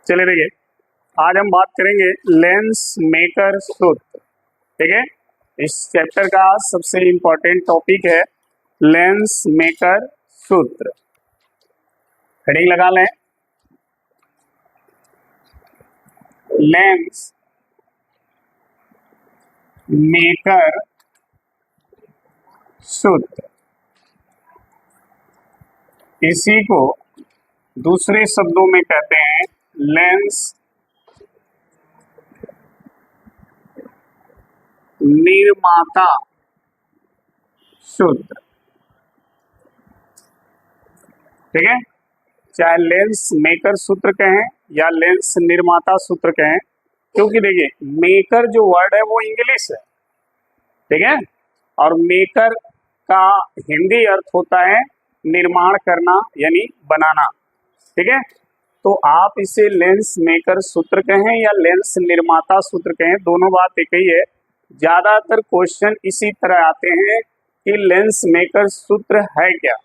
चलिए देखिए, आज हम बात करेंगे लेंस मेकर सूत्र। ठीक है, इस चैप्टर का सबसे इम्पोर्टेंट टॉपिक है लेंस मेकर सूत्र। हेडिंग लगा लें, लेंस मेकर सूत्र। इसी को दूसरे शब्दों में कहते हैं लेंस निर्माता सूत्र। ठीक है, चाहे लेंस मेकर सूत्र कहें या लेंस निर्माता सूत्र कहें, क्योंकि देखिए मेकर जो वर्ड है वो इंग्लिश है। ठीक है, और मेकर का हिंदी अर्थ होता है निर्माण करना यानी बनाना। ठीक है, तो आप इसे लेंस मेकर सूत्र कहें या लेंस निर्माता सूत्र कहें, दोनों बात एक ही है। ज्यादातर क्वेश्चन इसी तरह आते हैं कि लेंस मेकर सूत्र है क्या।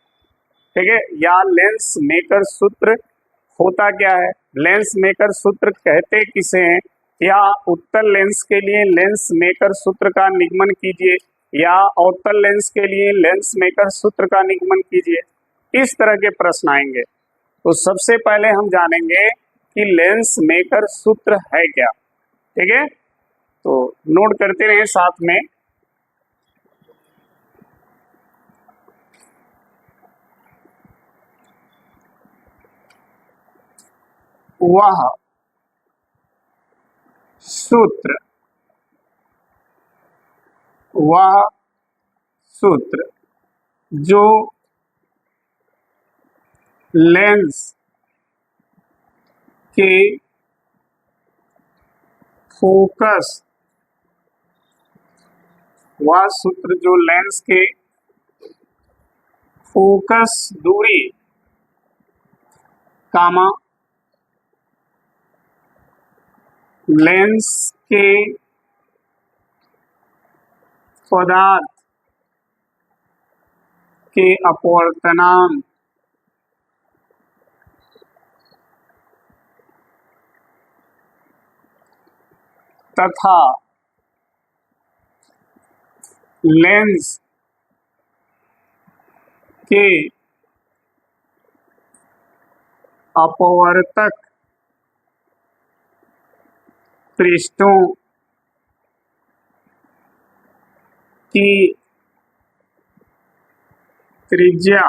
ठीक है, या लेंस मेकर सूत्र होता क्या है, लेंस मेकर सूत्र कहते किसे हैं, या उत्तल लेंस के लिए लेंस मेकर सूत्र का निगमन कीजिए या अवतल लेंस के लिए लेंस मेकर सूत्र का निगमन कीजिए। इस तरह के प्रश्न आएंगे। तो सबसे पहले हम जानेंगे कि लेंस मेकर सूत्र है क्या। ठीक है, तो नोट करते रहे साथ में। वह सूत्र जो लेंस के फोकस, वह सूत्र जो लेंस के फोकस दूरी कामा लेंस के पदार्थ के अपवर्तनांक तथा लेंस के अपवर्तक पृष्ठों की त्रिज्या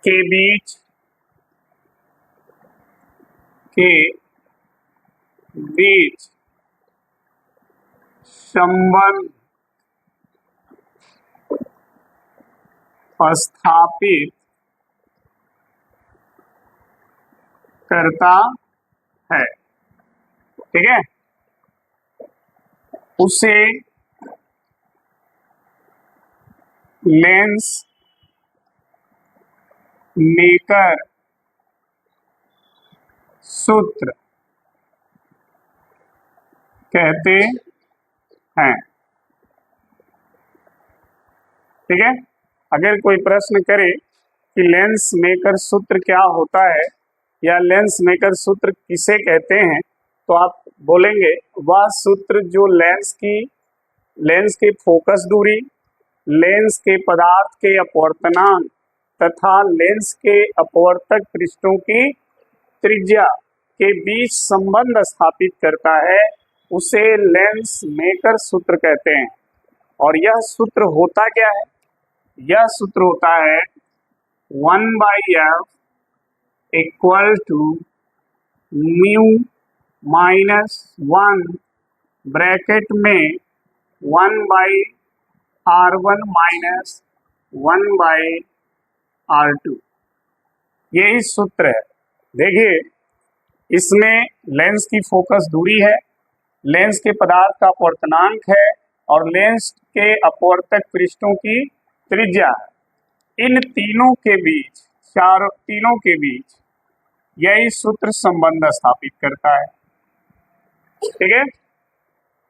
के बीच संबंध स्थापित करता है। ठीक है, उसे लेंस मेकर सूत्र कहते हैं। ठीक है, अगर कोई प्रश्न करे कि लेंस मेकर सूत्र क्या होता है या लेंस मेकर सूत्र किसे कहते हैं, तो आप बोलेंगे वह सूत्र जो लेंस के फोकस दूरी, लेंस के पदार्थ के अपवर्तनांक तथा लेंस के अपवर्तक पृष्ठों की त्रिज्या के बीच संबंध स्थापित करता है, उसे लेंस मेकर सूत्र कहते हैं। और यह सूत्र होता क्या है, यह सूत्र होता है 1/f equal to mu minus 1 bracket में 1/r1 माइनस 1/r2। यही सूत्र है। देखिए, इसमें लेंस की फोकस दूरी है, लेंस के पदार्थ का अपवर्तनांक है और लेंस के अपवर्तक पृष्ठों की त्रिज्या है। इन तीनों के बीच यही सूत्र संबंध स्थापित करता है। ठीक है,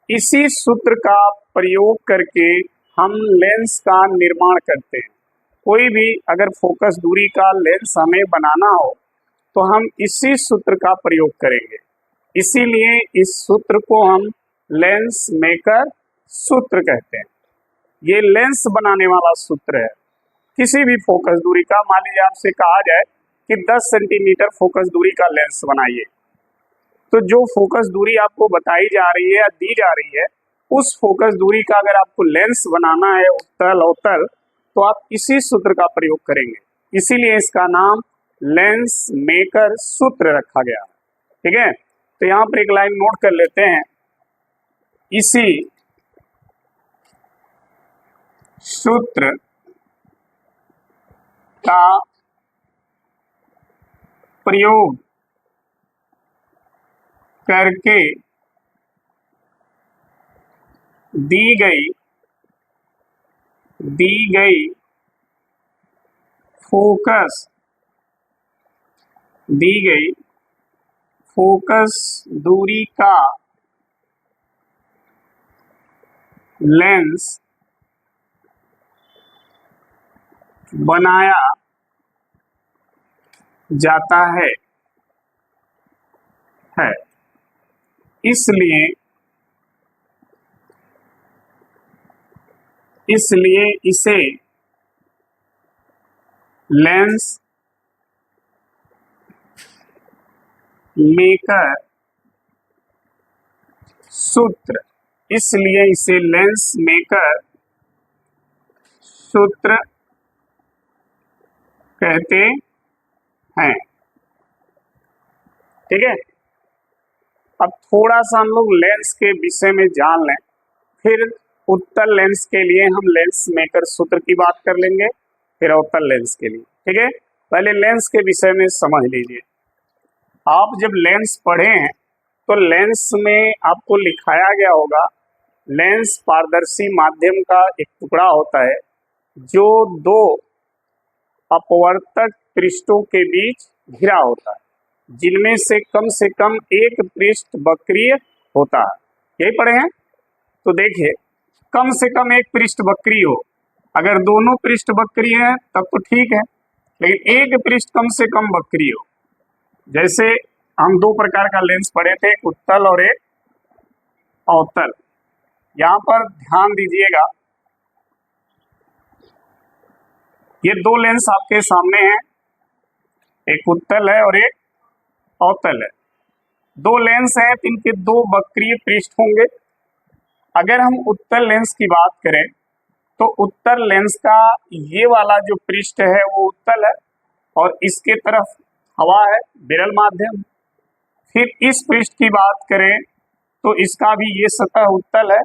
इसी सूत्र का प्रयोग करके हम लेंस का निर्माण करते हैं। कोई भी अगर फोकस दूरी का लेंस हमें बनाना हो तो हम इसी सूत्र का प्रयोग करेंगे। इसीलिए इस सूत्र को हम लेंस मेकर सूत्र कहते हैं। ये लेंस बनाने वाला सूत्र है। किसी भी फोकस दूरी का, मान लीजिए आपसे कहा जाए कि 10 सेंटीमीटर फोकस दूरी का लेंस बनाइए, तो जो फोकस दूरी आपको बताई जा रही है या दी जा रही है, उस फोकस दूरी का अगर आपको लेंस बनाना है उत्तल अवतल, तो आप इसी सूत्र का प्रयोग करेंगे। इसीलिए इसका नाम लेंस मेकर सूत्र रखा गया। ठीक है, तो यहाँ पर एक लाइन नोट कर लेते हैं। इसी सूत्र का प्रयोग करके दी गई फोकस दूरी का लेंस बनाया जाता है। इसलिए इसे लेंस मेकर सूत्र कहते हैं। ठीक है, अब थोड़ा सा हम लोग लेंस के विषय में जान लें, फिर उत्तल लेंस के लिए हम लेंस मेकर सूत्र की बात कर लेंगे, फिर अवतल लेंस के लिए। ठीक है, पहले लेंस के विषय में समझ लीजिए। आप जब लेंस पढ़े हैं तो लेंस में आपको लिखाया गया होगा, लेंस पारदर्शी माध्यम का एक टुकड़ा होता है जो दो अपवर्तक पृष्ठों के बीच घिरा होता है, जिनमें से कम एक पृष्ठ वक्रीय होता है। यही पढ़े हैं? तो देखिए, कम से कम एक पृष्ठ वक्रीय हो। अगर दोनों पृष्ठ वक्रीय हैं तब तो ठीक है, लेकिन एक पृष्ठ कम से कम वक्रीय हो। जैसे हम दो प्रकार का लेंस पढ़े थे, एक उत्तल और एक अवतल। यहाँ पर ध्यान दीजिएगा, ये दो लेंस आपके सामने हैं, एक उत्तल है और एक अवतल है। दो लेंस हैं, इनके दो वक्रीय पृष्ठ होंगे। अगर हम उत्तल लेंस की बात करें तो उत्तल लेंस का ये वाला जो पृष्ठ है वो उत्तल है और इसके तरफ हवा है, विरल माध्यम। फिर इस पृष्ठ की बात करें तो इसका भी ये सतह उत्तल है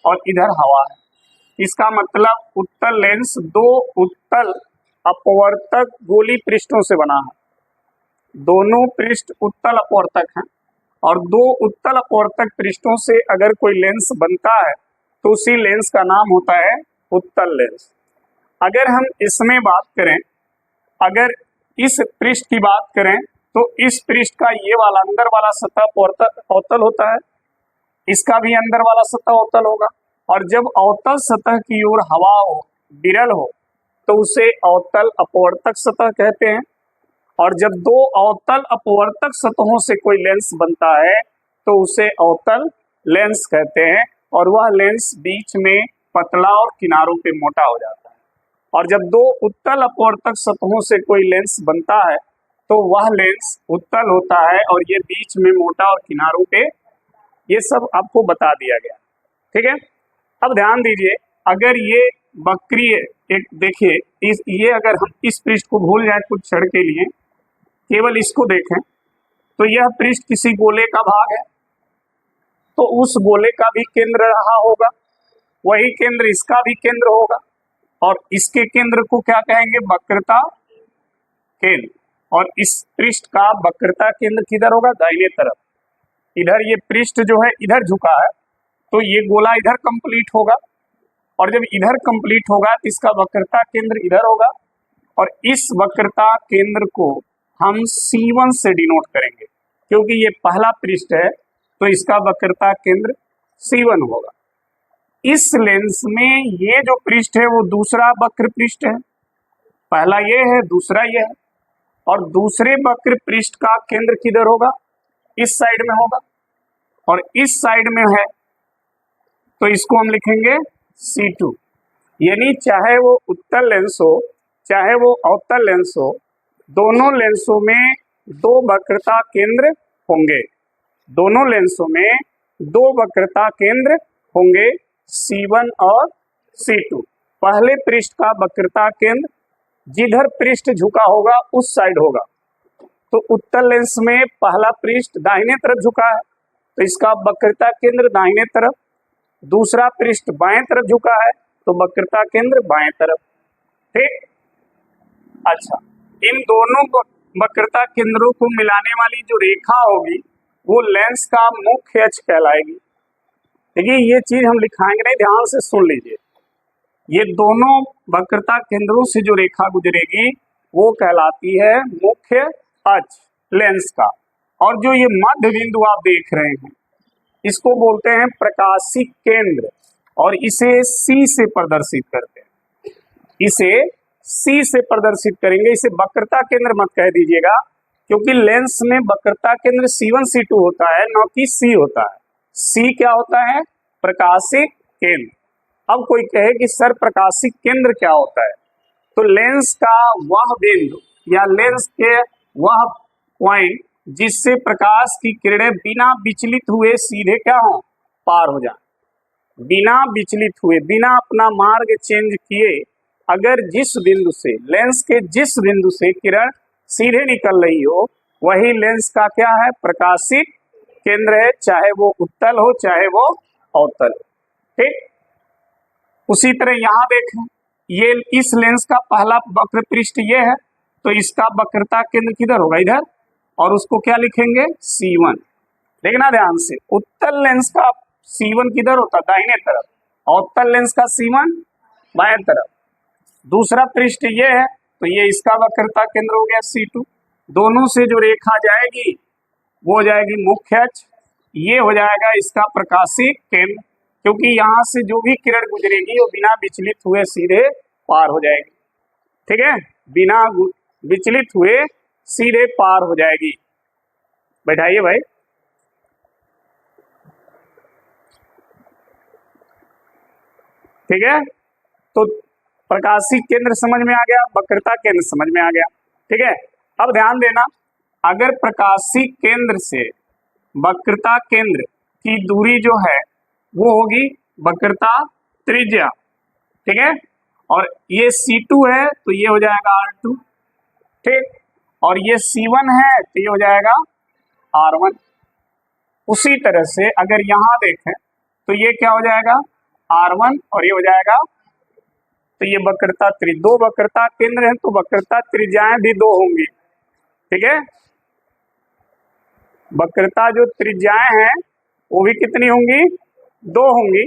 और इधर हवा है। इसका मतलब उत्तल लेंस दो उत्तल अपवर्तक गोली पृष्ठों से बना है। दोनों पृष्ठ उत्तल अपवर्तक हैं और दो उत्तल अपवर्तक पृष्ठों से अगर कोई लेंस बनता है तो उसी लेंस का नाम होता है उत्तल लेंस। अगर हम इसमें बात करें, अगर इस पृष्ठ की बात करें तो इस पृष्ठ का ये वाला अंदर वाला सतह अवतल होता है, इसका भी अंदर वाला सतह अवतल होगा। और जब अवतल सतह की ओर हवा हो, विरल हो, तो उसे अवतल अपवर्तक सतह कहते हैं। और जब दो अवतल अपवर्तक सतहों से कोई लेंस बनता है तो उसे अवतल लेंस कहते हैं और वह लेंस बीच में पतला और किनारों पे मोटा हो जाता है। और जब दो उत्तल अपवर्तक सतहों से कोई लेंस बनता है तो वह लेंस उत्तल होता है और ये बीच में मोटा और किनारों पे, ये सब आपको बता दिया गया। ठीक है, अब ध्यान दीजिए, अगर ये वक्रीय एक देखिए, ये अगर हम इस पृष्ठ को भूल जाए कुछ क्षण के लिए, केवल इसको देखें तो यह पृष्ठ किसी गोले का भाग है, तो उस गोले का भी केंद्र रहा होगा, वही केंद्र इसका भी केंद्र होगा और इसके केंद्र को क्या कहेंगे? वक्रता केंद्र। और इस पृष्ठ का वक्रता केंद्र किधर होगा? दाहिने तरफ। इधर ये पृष्ठ जो है इधर झुका है तो ये गोला इधर कंप्लीट होगा और जब इधर कंप्लीट होगा तो इसका वक्रता केंद्र इधर होगा और इस वक्रता केंद्र को हम C1 से डिनोट करेंगे, क्योंकि ये पहला पृष्ठ है तो इसका वक्रता केंद्र C1 होगा। इस लेंस में ये जो पृष्ठ है वो दूसरा वक्र पृष्ठ है, पहला ये है, दूसरा ये है। और दूसरे वक्र पृष्ठ का केंद्र किधर होगा, इस साइड में होगा और इस साइड में है, तो इसको हम लिखेंगे C2। यानी चाहे वो उत्तल लेंस हो चाहे वो अवतल लेंस हो, दोनों लेंसों में दो वक्रता केंद्र होंगे, दोनों लेंसों में दो वक्रता केंद्र होंगे C1 और C2। पहले पृष्ठ का वक्रता केंद्र जिधर पृष्ठ झुका होगा उस साइड होगा, तो उत्तल लेंस में पहला पृष्ठ दाहिने तरफ झुका है तो इसका वक्रता केंद्र दाहिने तरफ, दूसरा पृष्ठ बाएं तरफ झुका है तो वक्रता केंद्र बाएं तरफ। ठीक, अच्छा, इन दोनों वक्रता केंद्रों को मिलाने वाली जो रेखा होगी वो लेंस का मुख्य अक्ष कहलाएगी। देखिए ये चीज हम लिखाएंगे नहीं, ध्यान से सुन लीजिए। ये दोनों वक्रता केंद्रों से जो रेखा गुजरेगी वो कहलाती है मुख्य अक्ष लेंस का। और जो ये मध्य बिंदु आप देख रहे हैं इसको बोलते हैं प्रकाशिक केंद्र और इसे C से प्रदर्शित करते हैं, इसे C से प्रदर्शित करेंगे। इसे वक्रता केंद्र मत कह दीजिएगा क्योंकि लेंस में वक्रता केंद्र C1 C2 होता है न कि C होता है। C क्या होता है, प्रकाशिक केंद्र। अब कोई कहे कि सर प्रकाशिक केंद्र क्या होता है, तो लेंस का वह बिंदु या लेंस के वह पॉइंट जिससे प्रकाश की किरणें बिना विचलित हुए सीधे क्या हो, पार हो जाए, बिना विचलित हुए, बिना अपना मार्ग चेंज किए, अगर जिस बिंदु से लेंस के जिस बिंदु से किरण सीधे निकल रही हो वही लेंस का क्या है, प्रकाशिक केंद्र है, चाहे वो उत्तल हो चाहे वो अवतल। ठीक, उसी तरह यहाँ देखें, ये इस लेंस का पहला वक्र पृष्ठ ये है तो इसका वक्रता केंद्र किधर होगा, इधर, और उसको क्या लिखेंगे, C1। देखना ध्यान से, उत्तल लेंस का C1 किधर होता, दाहिने तरफ, अवतल लेंस का C1 बाएं तरफ। दूसरा पृष्ठ ये है तो ये इसका वक्रता केंद्र हो गया C2। दोनों से जो रेखा जाएगी वो हो जाएगी मुख्य अक्ष, ये हो जाएगा इसका प्रकाशिक केंद्र, क्योंकि यहाँ से जो भी किरण गुजरेगी वो बिना विचलित हुए सीधे पार हो जाएगी। ठीक है, बिना विचलित हुए सीधे पार हो जाएगी। बैठाइए भाई। ठीक है, तो प्रकाशिक केंद्र समझ में आ गया, वक्रता केंद्र समझ में आ गया। ठीक है, अब ध्यान देना, अगर प्रकाशिक केंद्र से वक्रता केंद्र की दूरी जो है वो होगी वक्रता त्रिज्या। ठीक है, और ये C2 है तो ये हो जाएगा R2। ठीक, और ये C1 है तो ये हो जाएगा R1। उसी तरह से अगर यहाँ देखें तो ये क्या हो जाएगा, R1 और ये हो जाएगा, तो ये वक्रता दो वक्रता केंद्र है तो वक्रता त्रिज्याएं भी दो होंगी। ठीक है, वक्रता जो त्रिज्याएं हैं वो भी कितनी होंगी, दो होंगी।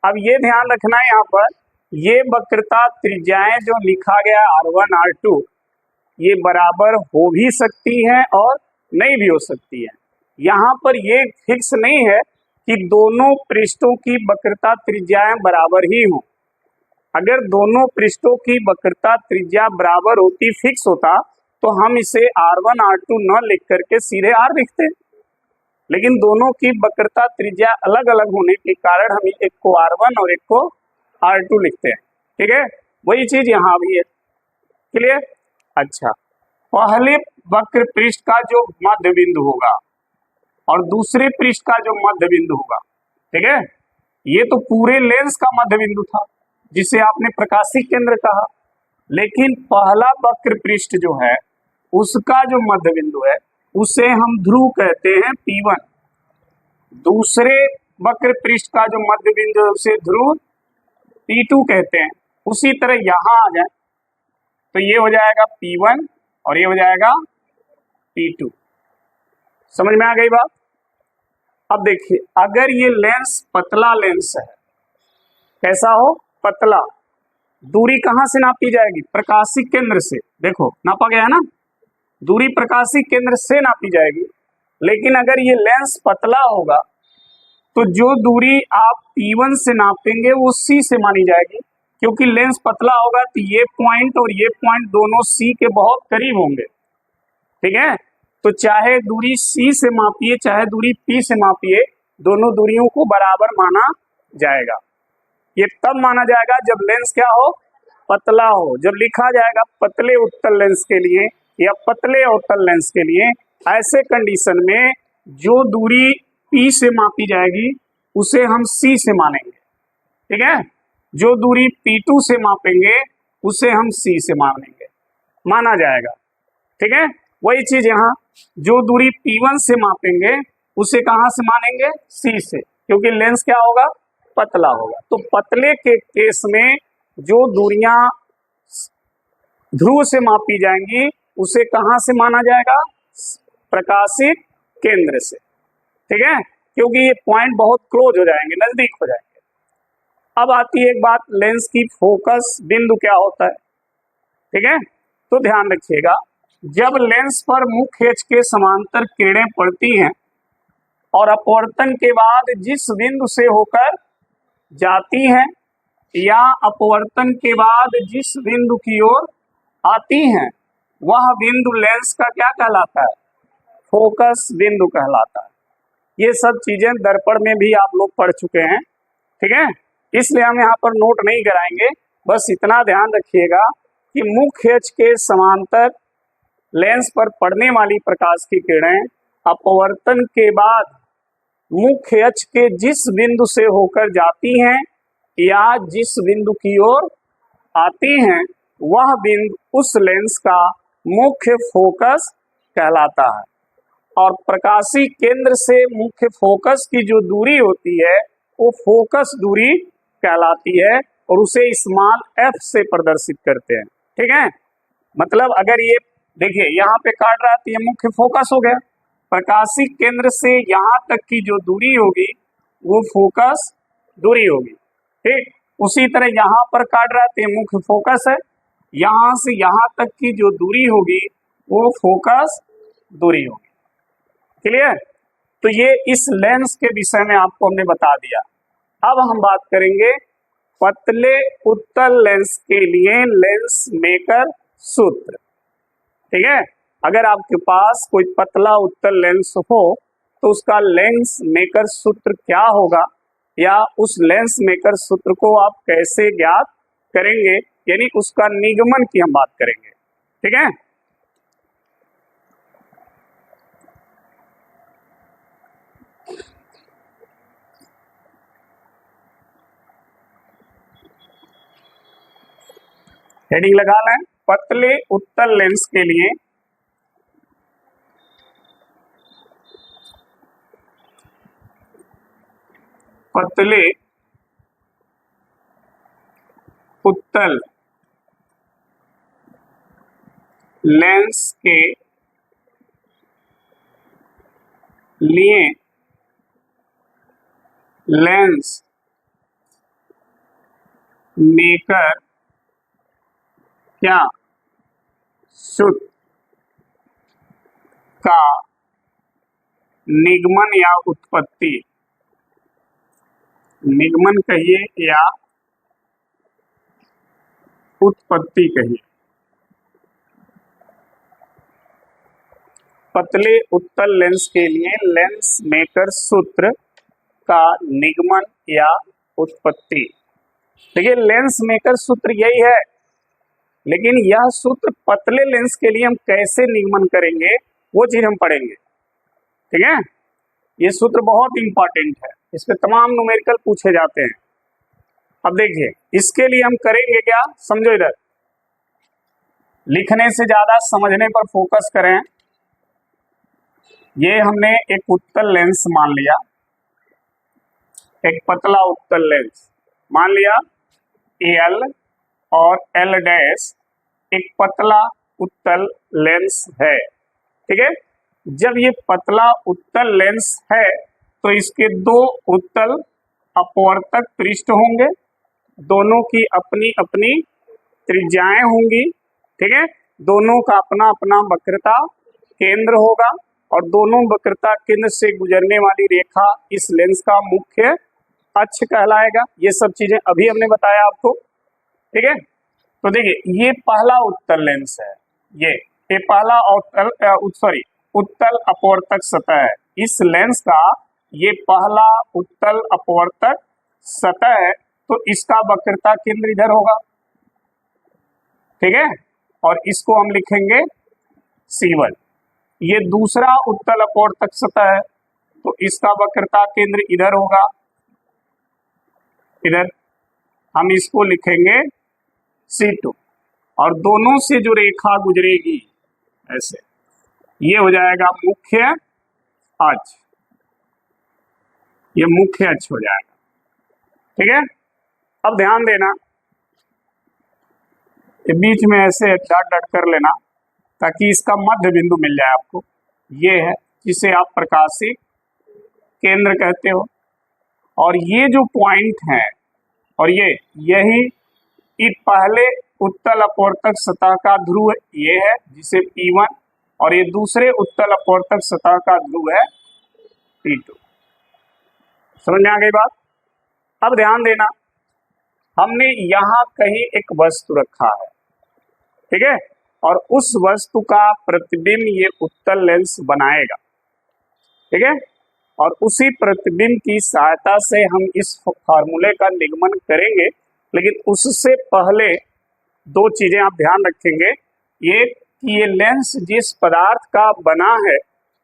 अब ये ध्यान रखना है, यहाँ पर ये वक्रता त्रिज्याएं जो लिखा गया R1 R2 ये बराबर हो भी सकती हैं और नहीं भी हो सकती है। यहाँ पर ये फिक्स नहीं है कि दोनों पृष्ठों की वक्रता त्रिज्याएं बराबर ही हों। अगर दोनों पृष्ठों की वक्रता त्रिज्या बराबर होती, फिक्स होता, तो हम इसे R1 R2 न लिख करके सीधे R लिखते, लेकिन दोनों की वक्रता त्रिज्या अलग अलग होने के कारण हम एक को R1 और एक को R2 लिखते हैं। ठीक है, वही चीज यहाँ भी है। क्लियर? अच्छा, पहले वक्र पृष्ठ का जो मध्य बिंदु होगा और दूसरे पृष्ठ का जो मध्य बिंदु होगा, ठीक है, ये तो पूरे लेंस का मध्य बिंदु था जिसे आपने प्रकाशिक केंद्र कहा, लेकिन पहला वक्र पृष्ठ जो है उसका जो मध्य बिंदु है उसे हम ध्रुव कहते हैं P1। दूसरे वक्र पृष्ठ का जो मध्य बिंदु है उसे ध्रुव P2 कहते हैं। उसी तरह यहाँ आ जाए तो ये हो जाएगा P1 और ये हो जाएगा P2। समझ में आ गई बात? अब देखिए, अगर ये लेंस पतला लेंस है, कैसा हो, पतला, दूरी कहाँ से नापी जाएगी, प्रकाशिक केंद्र से। देखो नापा गया है ना, दूरी प्रकाशिक केंद्र से नापी जाएगी। लेकिन अगर ये लेंस पतला होगा तो जो दूरी आप P1 से नापेंगे वो C से मानी जाएगी, क्योंकि लेंस पतला होगा तो ये पॉइंट और ये पॉइंट दोनों C के बहुत करीब होंगे। ठीक है। तो चाहे दूरी C से मापिए चाहे दूरी P से मापिए, दोनों दूरियों को बराबर माना जाएगा। ये तब माना जाएगा जब लेंस क्या हो, पतला हो। जब लिखा जाएगा पतले उत्तल लेंस के लिए या पतले अवतल लेंस के लिए, ऐसे कंडीशन में जो दूरी P से मापी जाएगी उसे हम C से मानेंगे, ठीक है। जो दूरी P2 से मापेंगे उसे हम C से मानेंगे, माना जाएगा, ठीक है। वही चीज यहाँ, जो दूरी P1 से मापेंगे उसे कहाँ से मानेंगे, C से, क्योंकि लेंस क्या होगा, पतला होगा। तो पतले के केस में जो दूरियां ध्रुव से मापी जाएंगी उसे कहाँ से माना जाएगा, प्रकाशित केंद्र से, ठीक है, क्योंकि ये पॉइंट बहुत क्लोज हो जाएंगे, नजदीक हो जाएंगे। अब आती है एक बात, लेंस की फोकस बिंदु क्या होता है, ठीक है। तो ध्यान रखिएगा, जब लेंस पर मुख्य अक्ष के समांतर किरणें पड़ती हैं और अपवर्तन के बाद जिस बिंदु से होकर जाती हैं या अपवर्तन के बाद जिस बिंदु की ओर आती हैं, वह बिंदु लेंस का क्या कहलाता है, फोकस बिंदु कहलाता है। ये सब चीजें दर्पण में भी आप लोग पढ़ चुके हैं, ठीक है, इसलिए हम यहाँ पर नोट नहीं कराएंगे। बस इतना ध्यान रखिएगा कि मुख्य अक्ष के समांतर लेंस पर पड़ने वाली प्रकाश की किरणें अपवर्तन के बाद मुख्य अक्ष के जिस बिंदु से होकर जाती हैं या जिस बिंदु की ओर आती हैं, वह बिंदु उस लेंस का मुख्य फोकस कहलाता है। और प्रकाशीय केंद्र से मुख्य फोकस की जो दूरी होती है वो फोकस दूरी कहलाती है और उसे स्मॉल f से प्रदर्शित करते हैं, ठीक है। मतलब अगर ये देखिए यहाँ पे काट रहा है तो ये मुख्य फोकस हो गया, प्रकाशीय केंद्र से यहाँ तक की जो दूरी होगी वो फोकस दूरी होगी, ठीक। उसी तरह यहाँ पर काट रहा है तो ये मुख्य फोकस है, यहाँ से यहाँ तक की जो दूरी होगी वो फोकस दूरी होगी, क्लियर। तो ये इस लेंस के विषय में आपको हमने बता दिया। अब हम बात करेंगे पतले उत्तल लेंस के लिए लेंस मेकर सूत्र, ठीक है। अगर आपके पास कोई पतला उत्तल लेंस हो तो उसका लेंस मेकर सूत्र क्या होगा या उस लेंस मेकर सूत्र को आप कैसे ज्ञात करेंगे, यानी उसका निगमन की हम बात करेंगे, ठीक है। हेडिंग लगा लें, पतले उत्तल लेंस के लिए पतले उत्तल लेंस के लिए लेंस मेकर क्या सूत्र का निगमन या उत्पत्ति, निगमन कहिए या उत्पत्ति कहिए, पतले उत्तल लेंस के लिए लेंस मेकर सूत्र का निगमन या उत्पत्ति। देखिए लेंस मेकर सूत्र यही है, लेकिन यह सूत्र पतले लेंस के लिए हम कैसे निगमन करेंगे वो चीज हम पढ़ेंगे, ठीक है। ये सूत्र बहुत इंपॉर्टेंट है, इस पे तमाम न्यूमेरिकल पूछे जाते हैं। अब देखिए इसके लिए हम करेंगे क्या, समझो इधर, लिखने से ज्यादा समझने पर फोकस करें। ये हमने एक उत्तल लेंस मान लिया, एक पतला उत्तल लेंस मान लिया एल और एल डैश एक पतला उत्तल लेंस है, ठीक है। जब ये पतला उत्तल लेंस है तो इसके दो उत्तल अपवर्तक पृष्ठ होंगे, दोनों की अपनी अपनी त्रिज्याएं होंगी, ठीक है। दोनों का अपना अपना वक्रता केंद्र होगा और दोनों वक्रता केंद्र से गुजरने वाली रेखा इस लेंस का मुख्य अक्ष कहलाएगा। ये सब चीजें अभी हमने बताया आपको, ठीक है। तो देखिए ये पहला उत्तल लेंस है, ये ये पहला उत्तल अपवर्तक सतह है। इस लेंस का ये पहला उत्तल अपवर्तक सतह है, तो इसका वक्रता केंद्र इधर होगा, ठीक है। और इसको हम लिखेंगे C1। ये दूसरा उत्तल अपवर्तक सतह है, तो इसका वक्रता केंद्र इधर होगा, इधर। हम इसको लिखेंगे C2। और दोनों से जो रेखा गुजरेगी ऐसे, ये हो जाएगा मुख्य अक्ष, ये मुख्य अक्ष हो जाएगा, ठीक है। अब ध्यान देना, ये बीच में ऐसे डॉट डॉट कर लेना ताकि इसका मध्य बिंदु मिल जाए आपको। ये है जिसे आप प्रकाशिक केंद्र कहते हो। और ये जो पॉइंट है, और यही इस पहले उत्तल अपवर्तक सतह का ध्रुव ये है जिसे P1, और ये दूसरे उत्तल अपवर्तक सतह का ध्रुव है P2। समझ में आ गई बात? अब ध्यान देना, हमने यहाँ कहीं एक वस्तु रखा है, ठीक है, और उस वस्तु का प्रतिबिंब ये उत्तल लेंस बनाएगा, ठीक है। और उसी प्रतिबिंब की सहायता से हम इस फार्मूले का निगमन करेंगे। लेकिन उससे पहले दो चीजें आप ध्यान रखेंगे, ये कि ये लेंस जिस पदार्थ का बना है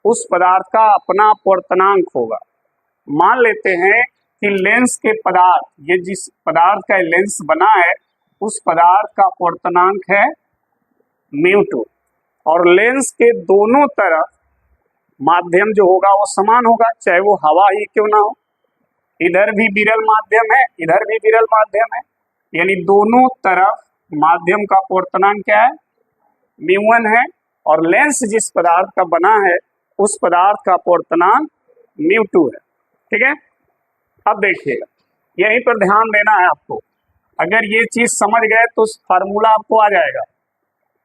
उस पदार्थ का अपना अपवर्तनांक होगा। मान लेते हैं कि लेंस के पदार्थ, ये जिस पदार्थ का लेंस बना है उस पदार्थ का अपवर्तनांक है μ2, और लेंस के दोनों तरफ माध्यम जो होगा वो समान होगा, चाहे वो हवा ही क्यों ना हो। इधर भी विरल माध्यम है, इधर भी विरल माध्यम है, यानी दोनों तरफ माध्यम का अपवर्तनांक क्या है, μ1 है। और लेंस जिस पदार्थ का बना है उस पदार्थ का अपवर्तनांक μ2 है, ठीक है। अब देखिएगा, यहीं पर ध्यान देना है आपको। अगर ये चीज समझ गए तो फार्मूला आपको आ जाएगा।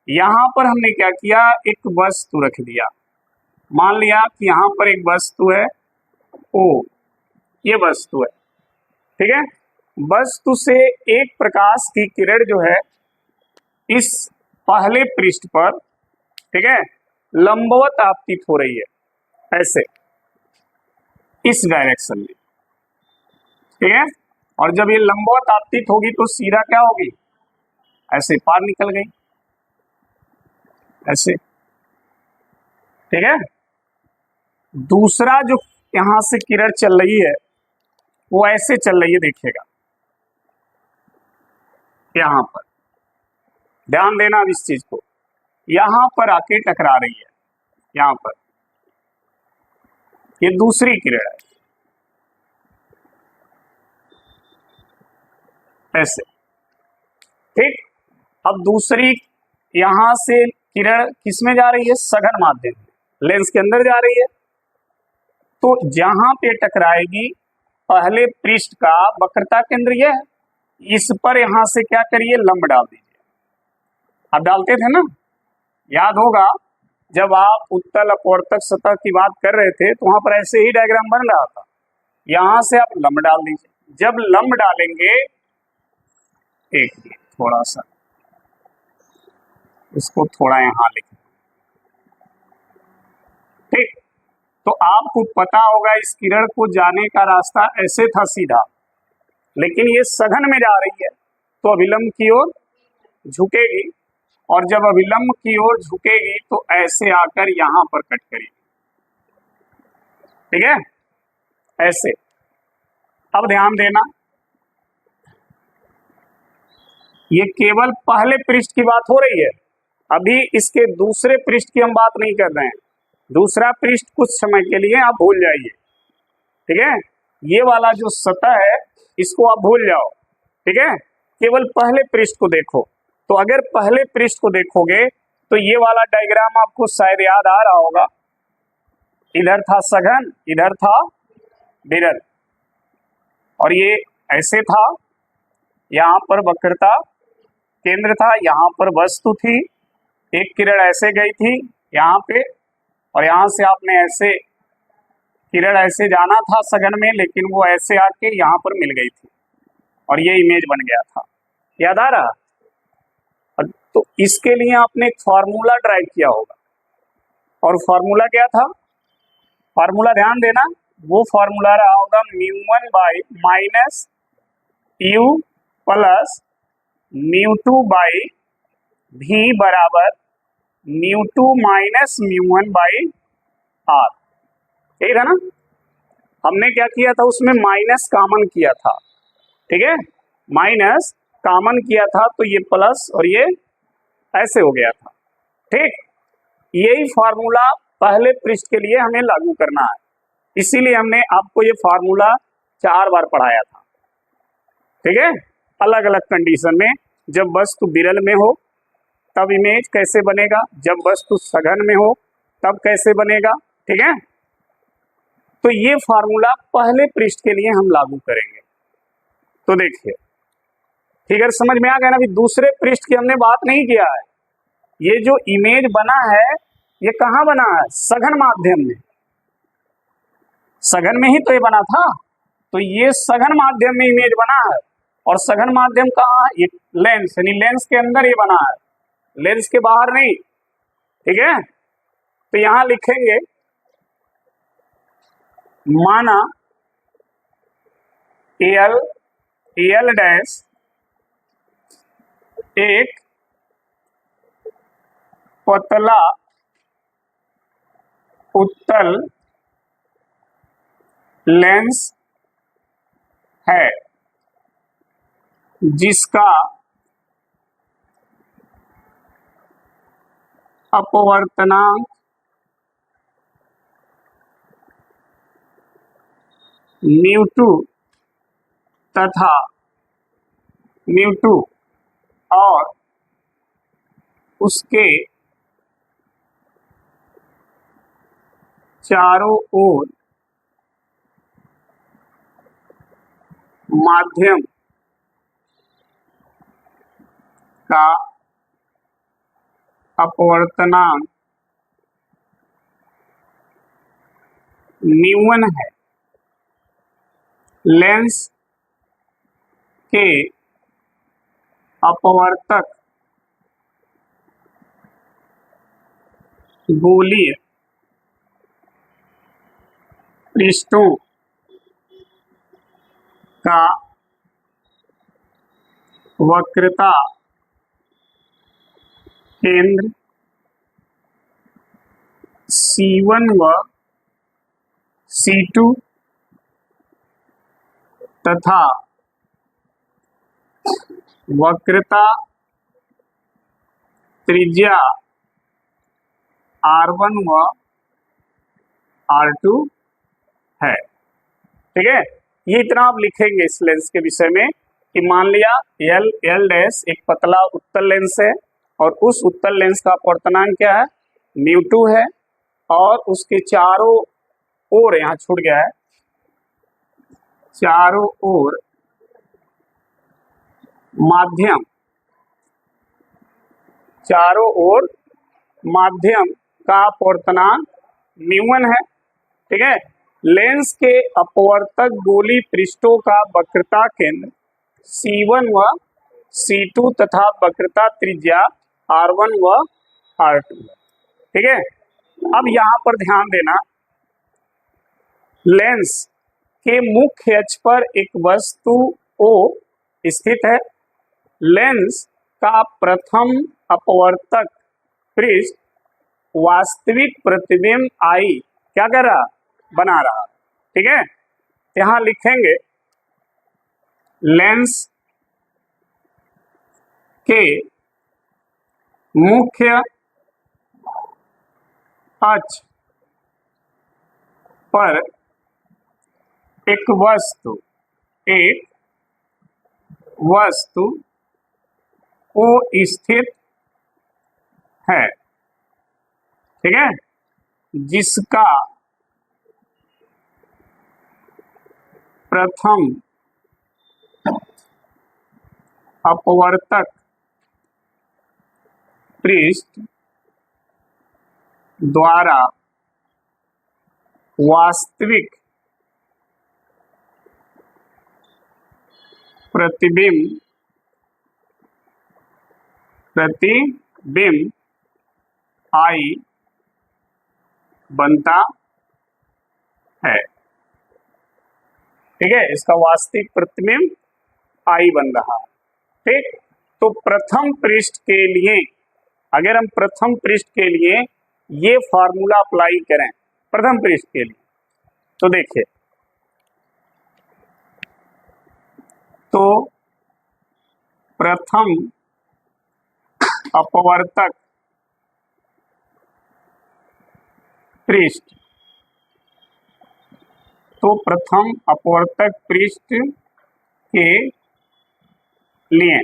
यहाँ पर हमने क्या किया, एक वस्तु रख दिया। मान लिया कि यहाँ पर एक वस्तु है O, ये वस्तु है, ठीक है। वस्तु से एक प्रकाश की किरण जो है इस पहले पृष्ठ पर, ठीक है, लंबवत आपतित हो रही है, ऐसे इस डायरेक्शन में, ठीक है। और जब ये लंबवत आपतित होगी तो सीधा क्या होगी, ऐसे पार निकल गई, ऐसे, ठीक है। दूसरा जो यहां से किरण चल रही है वो ऐसे चल रही है, देखिएगा यहां पर। ध्यान देना अब इस चीज को, यहां पर आके टकरा रही है, यहां पर ये दूसरी किरण है, ऐसे, ठीक। अब दूसरी यहां से किरण किसमें जा रही है, सघन माध्यम में, लेंस के अंदर जा रही है। तो जहां पे टकराएगी पहले पृष्ठ का वक्रता केंद्र यह है, इस पर यहां से क्या करिए, लंब डाल दीजिए। आप डालते थे ना, याद होगा जब आप उत्तल अपवर्तक सतह की बात कर रहे थे तो वहां पर ऐसे ही डायग्राम बन रहा था। यहां से आप लंब डाल दीजिए। जब लंब डालेंगे, एक मिनट, थोड़ा सा इसको थोड़ा यहां लिखें, ठीक। तो आपको पता होगा इस किरण को जाने का रास्ता ऐसे था सीधा, लेकिन ये सघन में जा रही है तो अभिलंब की ओर झुकेगी, और जब अभिलंब की ओर झुकेगी तो ऐसे आकर यहां पर कट करेगी, ठीक है, ऐसे। अब ध्यान देना, ये केवल पहले पृष्ठ की बात हो रही है, अभी इसके दूसरे पृष्ठ की हम बात नहीं कर रहे हैं। दूसरा पृष्ठ कुछ समय के लिए आप भूल जाइए, ठीक है। ये वाला जो सतह है इसको आप भूल जाओ, ठीक है। केवल पहले पृष्ठ को देखो। तो अगर पहले पृष्ठ को देखोगे तो ये वाला डायग्राम आपको शायद याद आ रहा होगा। इधर था सघन, इधर था विरल, और ये ऐसे था, यहाँ पर वक्रता केंद्र था, यहाँ पर वस्तु थी, एक किरण ऐसे गई थी यहाँ पे, और यहाँ से आपने ऐसे किरण ऐसे जाना था सघन में, लेकिन वो ऐसे आके यहाँ पर मिल गई थी और ये इमेज बन गया था। याद आ रहा? और तो इसके लिए आपने एक फॉर्मूला ड्राइव किया होगा, और फॉर्मूला क्या था? फॉर्मूला ध्यान देना, वो फॉर्मूला रहा होगा μ1 by minus U plus μ2 by v बराबर μ2 माइनस μ1 बाई आर। ठीक है ना? हमने क्या किया था, उसमें माइनस कॉमन किया था। ठीक है, माइनस कॉमन किया था तो ये प्लस और ये ऐसे हो गया था। ठीक, यही फॉर्मूला पहले पृष्ठ के लिए हमें लागू करना है, इसीलिए हमने आपको ये फॉर्मूला 4 बार पढ़ाया था। ठीक है, अलग अलग कंडीशन में, जब वस्तु विरल में हो तब इमेज कैसे बनेगा, जब वस्तु सघन में हो तब कैसे बनेगा। ठीक है, तो ये फॉर्मूला पहले पृष्ठ के लिए हम लागू करेंगे। तो देखिए, ठीक है, समझ में आ गया ना? अभी दूसरे पृष्ठ की हमने बात नहीं किया है। ये जो इमेज बना है ये कहाँ बना है? सघन माध्यम में। सघन में ही तो ये बना था, तो ये सघन माध्यम में इमेज बना है। और सघन माध्यम कहाँ है? ये लेंस, यानी लेंस के अंदर ये बना है, लेंस के बाहर नहीं। ठीक है, तो यहां लिखेंगे माना एल डैश एक पतला उत्तल लेंस है जिसका अपवर्तनांक μ2 तथा μ2 और उसके चारों ओर माध्यम का अपवर्तनांक μ1 है। लेंस के अपवर्तक गोलीय पृष्ठों का वक्रता केंद्र C1 व C2 तथा वक्रता त्रिज्या R1 व R2 है। ठीक है, ये इतना आप लिखेंगे इस लेंस के विषय में कि मान लिया एल डैश एक पतला उत्तल लेंस है और उस उत्तल लेंस का अपवर्तनांक क्या है? μ2 है, और उसके चारों ओर, यहाँ छूट गया है, चारों ओर माध्यम, चारों ओर माध्यम का अपवर्तनांक μ1 है। ठीक है, लेंस के अपवर्तक गोली पृष्ठों का वक्रता केंद्र C1 व C2 तथा वक्रता त्रिज्या R1 व R2। ठीक है, अब यहां पर ध्यान देना, लेंस के मुख्य अक्ष पर एक वस्तु O स्थित है। लेंस का प्रथम अपवर्तक पृष्ठ वास्तविक प्रतिबिंब I क्या कर रहा? बना रहा। ठीक है, यहां लिखेंगे लेंस के मुख्य अक्ष पर एक वस्तु O स्थित है। ठीक है, जिसका प्रथम अपवर्तक पृष्ठ द्वारा वास्तविक प्रतिबिंब प्रतिबिंब आई बनता है। ठीक है, इसका वास्तविक प्रतिबिंब आई बन रहा है। ठीक, तो प्रथम पृष्ठ के लिए अगर हम प्रथम पृष्ठ के लिए ये फॉर्मूला अप्लाई करें प्रथम पृष्ठ के लिए, तो देखिए, तो प्रथम अपवर्तक पृष्ठ, तो प्रथम अपवर्तक पृष्ठ के लिए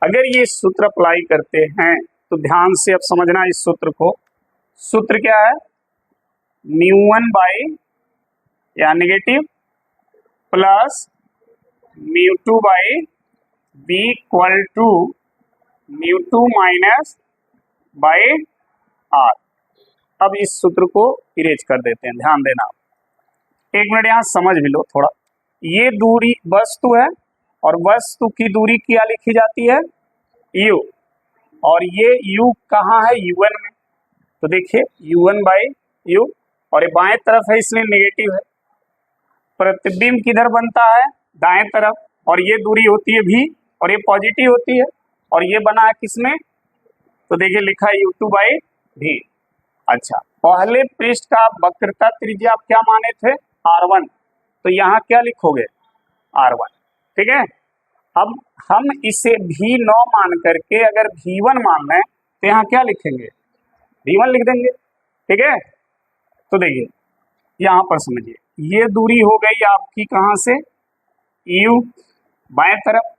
अगर ये सूत्र अप्लाई करते हैं तो ध्यान से अब समझना इस सूत्र को। सूत्र क्या है? μ1 बाई या negative plus μ2 by B equal to μ2 minus by R. अब इस सूत्र को इरेज कर देते हैं, ध्यान देना। एक मिनट यहाँ समझ भी लो थोड़ा। ये दूरी वस्तु है और वस्तु की दूरी क्या लिखी जाती है? u, और ये u कहाँ है? u1 में। तो देखिए u1 बाई u, और ये बाएं तरफ है इसलिए नेगेटिव है। प्रतिबिंब किधर बनता है? दाएं तरफ, और ये दूरी होती है v और ये पॉजिटिव होती है, और ये बना है किसमें? तो देखिए लिखा है u2 बाई v। अच्छा, पहले पृष्ठ का वक्रता त्रिज्या आप क्या माने थे? r1, तो यहाँ क्या लिखोगे? r1। ठीक है, अब हम इसे v9 मान करके अगर v1 मान लें तो यहाँ क्या लिखेंगे? v1 लिख देंगे। ठीक है, तो देखिए यहाँ पर समझिए, ये दूरी हो गई आपकी कहाँ से? u बाएं तरफ,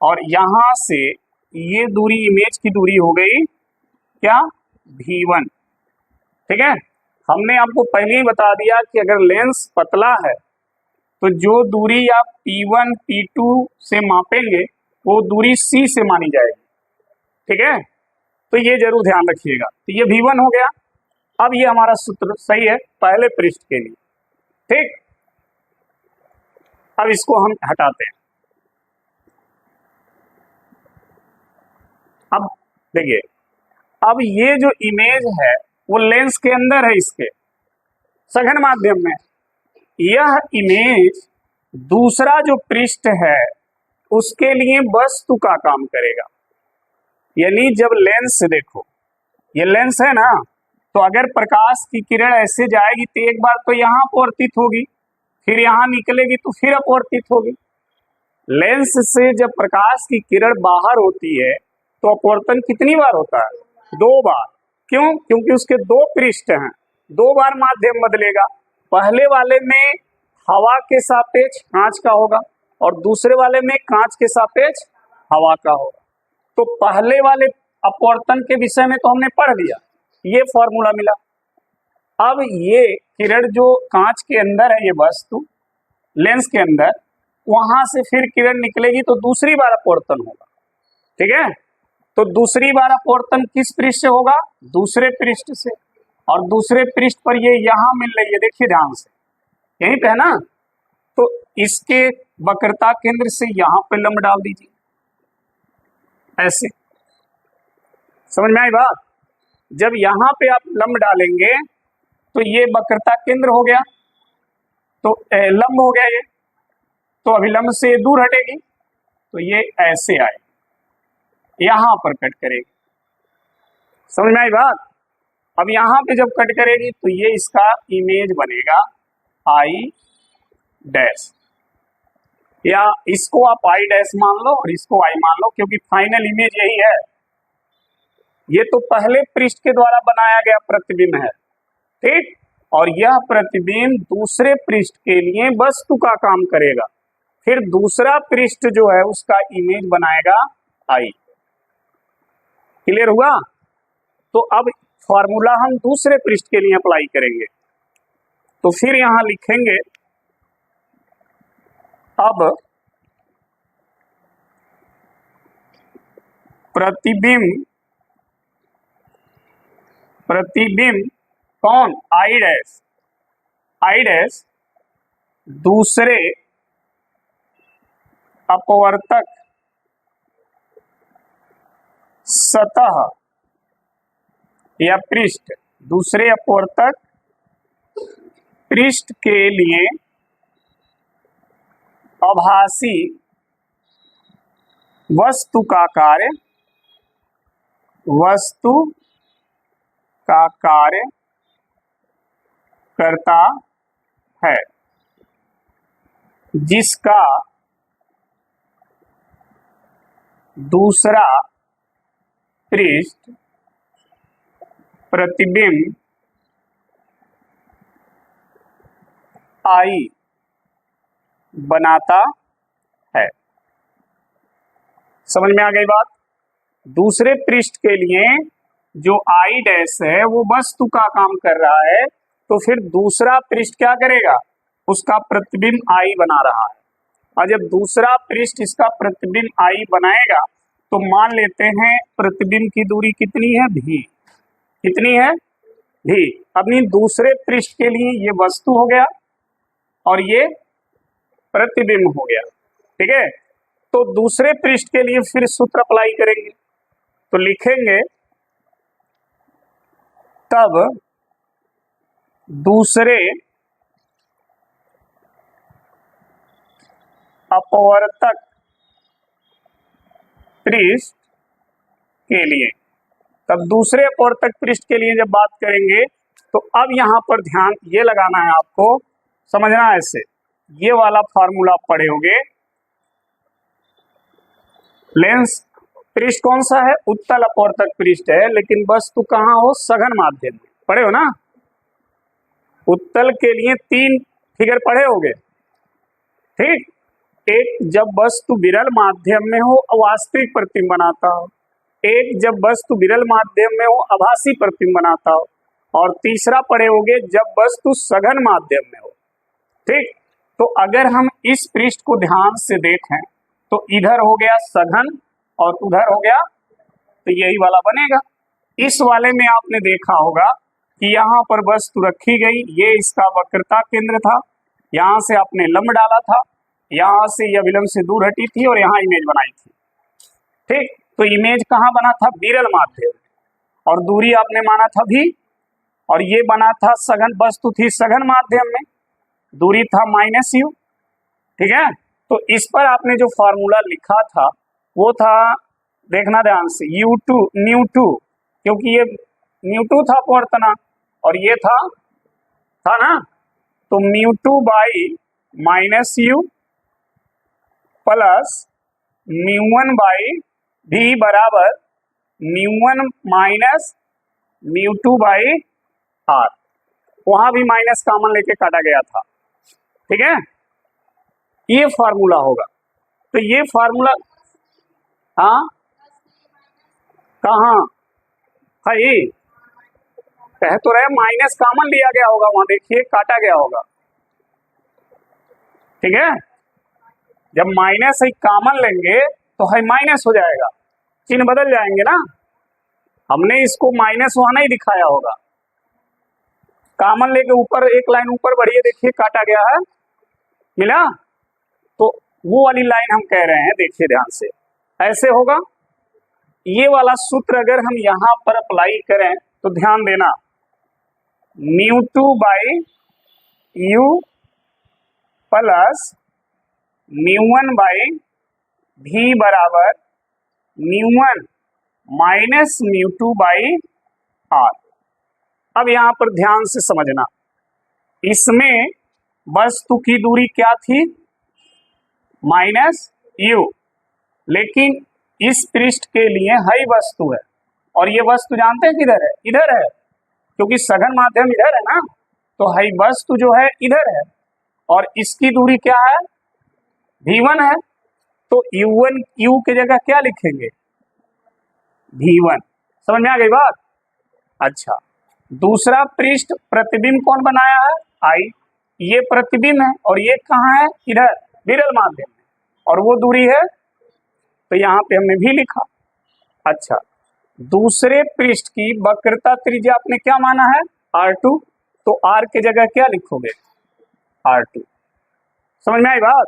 और यहाँ से ये दूरी इमेज की दूरी हो गई क्या? v1। ठीक है, हमने आपको पहले ही बता दिया कि अगर लेंस पतला है तो जो दूरी आप P1 P2 से मापेंगे वो दूरी C से मानी जाएगी। ठीक है, तो ये जरूर ध्यान रखिएगा। तो ये V1 हो गया। अब ये हमारा सूत्र सही है पहले पृष्ठ के लिए। ठीक, अब इसको हम हटाते हैं। अब देखिए, अब ये जो इमेज है वो लेंस के अंदर है, इसके सघन माध्यम में। यह इमेज दूसरा जो पृष्ठ है उसके लिए वस्तु का काम करेगा। यानी जब लेंस से देखो, ये लेंस है ना, तो अगर प्रकाश की किरण ऐसे जाएगी तो एक बार तो यहाँ अपवर्तित होगी, फिर यहाँ निकलेगी तो फिर अपवर्तित होगी। लेंस से जब प्रकाश की किरण बाहर होती है तो अपवर्तन कितनी बार होता है? 2 बार। क्यों? क्योंकि उसके 2 पृष्ठ हैं, 2 बार माध्यम बदलेगा। पहले वाले में हवा के सापेक्ष कांच का होगा और दूसरे वाले में कांच के सापेक्ष हवा का होगा। तो पहले वाले अपवर्तन के विषय में तो हमने पढ़ लिया, ये फॉर्मूला मिला। अब ये किरण जो कांच के अंदर है, ये वस्तु लेंस के अंदर, वहां से फिर किरण निकलेगी तो दूसरी बार अपवर्तन होगा। ठीक है, तो दूसरी बार अपवर्तन किस पृष्ठ से होगा? दूसरे पृष्ठ से, और दूसरे पृष्ठ पर ये यहाँ मिल रही है, देखिए ध्यान से, यहीं पे है ना। तो इसके वक्रता केंद्र से यहाँ पे लंब डाल दीजिए, ऐसे। समझ में आई बात? जब यहाँ पे आप लंब डालेंगे तो ये वक्रता केंद्र हो गया, तो लंब हो गया ये, तो अभिलंब से दूर हटेगी तो ये ऐसे आए, यहां पर कट करेगी। समझ में आई बात? अब यहां पे जब कट करेगी तो ये इसका इमेज बनेगा आई डैश, या इसको आप आई डैश मान लो और इसको आई मान लो, क्योंकि फाइनल इमेज यही है। ये तो पहले पृष्ठ के द्वारा बनाया गया प्रतिबिंब है, ठीक, और यह प्रतिबिंब दूसरे पृष्ठ के लिए वस्तु का काम करेगा, फिर दूसरा पृष्ठ जो है उसका इमेज बनाएगा आई। क्लियर हुआ? तो अब फॉर्मूला हम दूसरे पृष्ठ के लिए अप्लाई करेंगे, तो फिर यहां लिखेंगे अब प्रतिबिंब कौन? आई डैश दूसरे अपवर्तक सतह या पृष्ठ, दूसरे अपवर्तक पृष्ठ के लिए आभासी वस्तु का कार्य करता है, जिसका दूसरा पृष्ठ प्रतिबिंब आई बनाता है। समझ में आ गई बात? दूसरे पृष्ठ के लिए जो आई डैश है वो वस्तु का काम कर रहा है, तो फिर दूसरा पृष्ठ क्या करेगा? उसका प्रतिबिंब आई बना रहा है। और जब दूसरा पृष्ठ इसका प्रतिबिंब आई बनाएगा तो मान लेते हैं प्रतिबिंब की दूरी कितनी है? भी। कितनी है? भी। अपनी दूसरे पृष्ठ के लिए ये वस्तु हो गया और ये प्रतिबिंब हो गया। ठीक है, तो दूसरे पृष्ठ के लिए फिर सूत्र अप्लाई करेंगे, तो लिखेंगे तब दूसरे अपवर्तक पृष्ठ के लिए, तब दूसरे अपवर्तक पृष्ठ के लिए जब बात करेंगे तो अब यहां पर ध्यान ये लगाना है, आपको समझना है। ऐसे ये वाला फॉर्मूला पढ़े होंगे। लेंस पृष्ठ कौन सा है? उत्तल अपवर्तक पृष्ठ है, लेकिन वस्तु कहाँ हो? सघन माध्यम में। पढ़े हो ना? उत्तल के लिए 3 फिगर पढ़े होंगे। ठीक, एक जब वस्तु विरल माध्यम में हो वास्तविक प्रतिबिंब बनाता हो, एक जब वस्तु विरल माध्यम में हो आभासी प्रतिबिंब बनाता हो, और तीसरा पढ़े होंगे जब वस्तु सघन माध्यम में हो। ठीक, तो अगर हम इस पृष्ठ को ध्यान से देखें तो इधर हो गया सघन और उधर हो गया, तो यही वाला बनेगा। इस वाले में आपने देखा होगा कि यहाँ पर वस्तु रखी गई, ये इसका वक्रता केंद्र था, यहाँ से आपने लंब डाला था, यहाँ से यह विलंब से दूर हटी थी और यहाँ इमेज बनाई थी। ठीक, तो इमेज कहाँ बना था? विरल माध्यम, और दूरी आपने माना था भी, और ये बना था सघन, वस्तु थी सघन माध्यम में, दूरी था -u। ठीक है, तो इस पर आपने जो फॉर्मूला लिखा था वो था, देखना ध्यान से, u2 ν2, क्योंकि ये ν2 था अपवर्तना और ये था ना, तो µ2 बाई -u प्लस µ1 बाई भी बराबर µ1 माइनस µ2 बाई r। वहां भी माइनस कॉमन लेके काटा गया था। ठीक है, ये फॉर्मूला होगा। तो ये फॉर्मूला, हाँ कहाँ है? कह तो रहे माइनस कॉमन लिया गया होगा, वहां देखिए काटा गया होगा। ठीक है, जब माइनस है कॉमन लेंगे तो है माइनस हो जाएगा, चिन्ह बदल जाएंगे ना। हमने इसको माइनस वहां नहीं दिखाया होगा, कॉमन लेके ऊपर एक लाइन ऊपर बढ़िए, देखिए काटा गया है, मिला। तो वो वाली लाइन हम कह रहे हैं, देखिए ध्यान से, ऐसे होगा। ये वाला सूत्र अगर हम यहां पर अप्लाई करें तो ध्यान देना, µ2 बाई u प्लस µ1 बाई भी बराबर µ1 माइनस µ2 बाई r। अब यहां पर ध्यान से समझना, इसमें वस्तु की दूरी क्या थी? -u, लेकिन इस पृष्ठ के लिए है वस्तु है, और ये वस्तु जानते हैं किधर है? इधर है, क्योंकि सघन माध्यम इधर है ना, तो है वस्तु जो है इधर है, और इसकी दूरी क्या है? v1 है, तो u1 u की जगह क्या लिखेंगे? v1। समझ में आ गई बात? अच्छा, दूसरा पृष्ठ प्रतिबिंब कौन बनाया है? आई। ये प्रतिबिंब है और ये कहाँ है? इधर विरल माध्यम में, और वो दूरी है, तो यहाँ पे हमने भी लिखा। अच्छा, दूसरे पृष्ठ की वक्रता त्रिज्या आपने क्या माना है? r2, तो r की जगह क्या लिखोगे? r2। समझ में आई बात?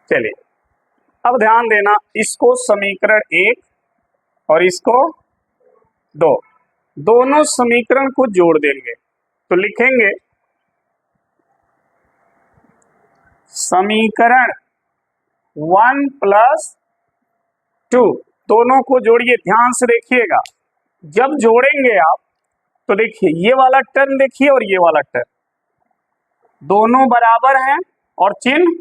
चलिए अब ध्यान देना, इसको समीकरण 1 और इसको 2, दोनों समीकरण को जोड़ देंगे तो लिखेंगे समीकरण 1 + 2, दोनों को जोड़िए। ध्यान से देखिएगा, जब जोड़ेंगे आप तो देखिए ये वाला टर्म देखिए और ये वाला टर्म दोनों बराबर हैं और चिन्ह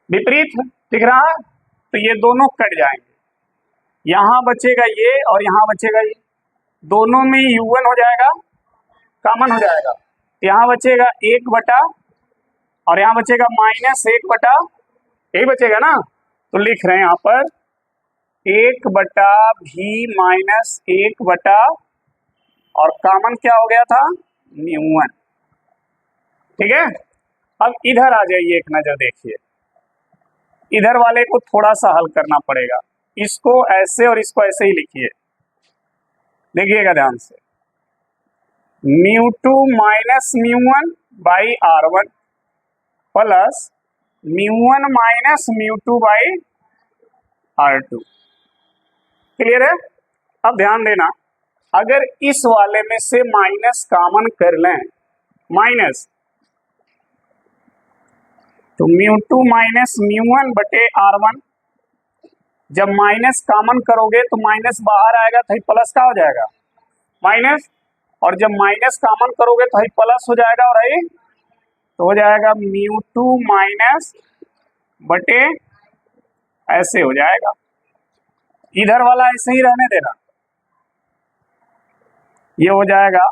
विपरीत दिख रहा है, तो ये दोनों कट जाएंगे। यहां बचेगा ये और यहां बचेगा ये, दोनों में u1 हो जाएगा, कॉमन हो जाएगा। यहां बचेगा 1 बटा और यहां बचेगा -1 बटा, यही बचेगा ना। तो लिख रहे हैं यहां पर 1 बटा भी -1 बटा और कॉमन क्या हो गया था, μ1। ठीक है, अब इधर आ जाइए, एक नजर देखिए, इधर वाले को थोड़ा सा हल करना पड़ेगा, इसको ऐसे और इसको ऐसे ही लिखिए। देखिएगा ध्यान से, μ2 - μ1 by r1 plus μ1 - μ2 by r2। Clear है। अब ध्यान देना, अगर इस वाले में से माइनस कॉमन कर लें, माइनस, तो μ2 - μ1 बटे r1, जब माइनस कॉमन करोगे तो माइनस बाहर आएगा तो प्लस का हो जाएगा माइनस, और जब माइनस कॉमन करोगे तो प्लस हो जाएगा और तो हो जाएगा μ2 माइनस बटे, ऐसे हो जाएगा। इधर वाला ऐसे ही रहने देना, ये हो जाएगा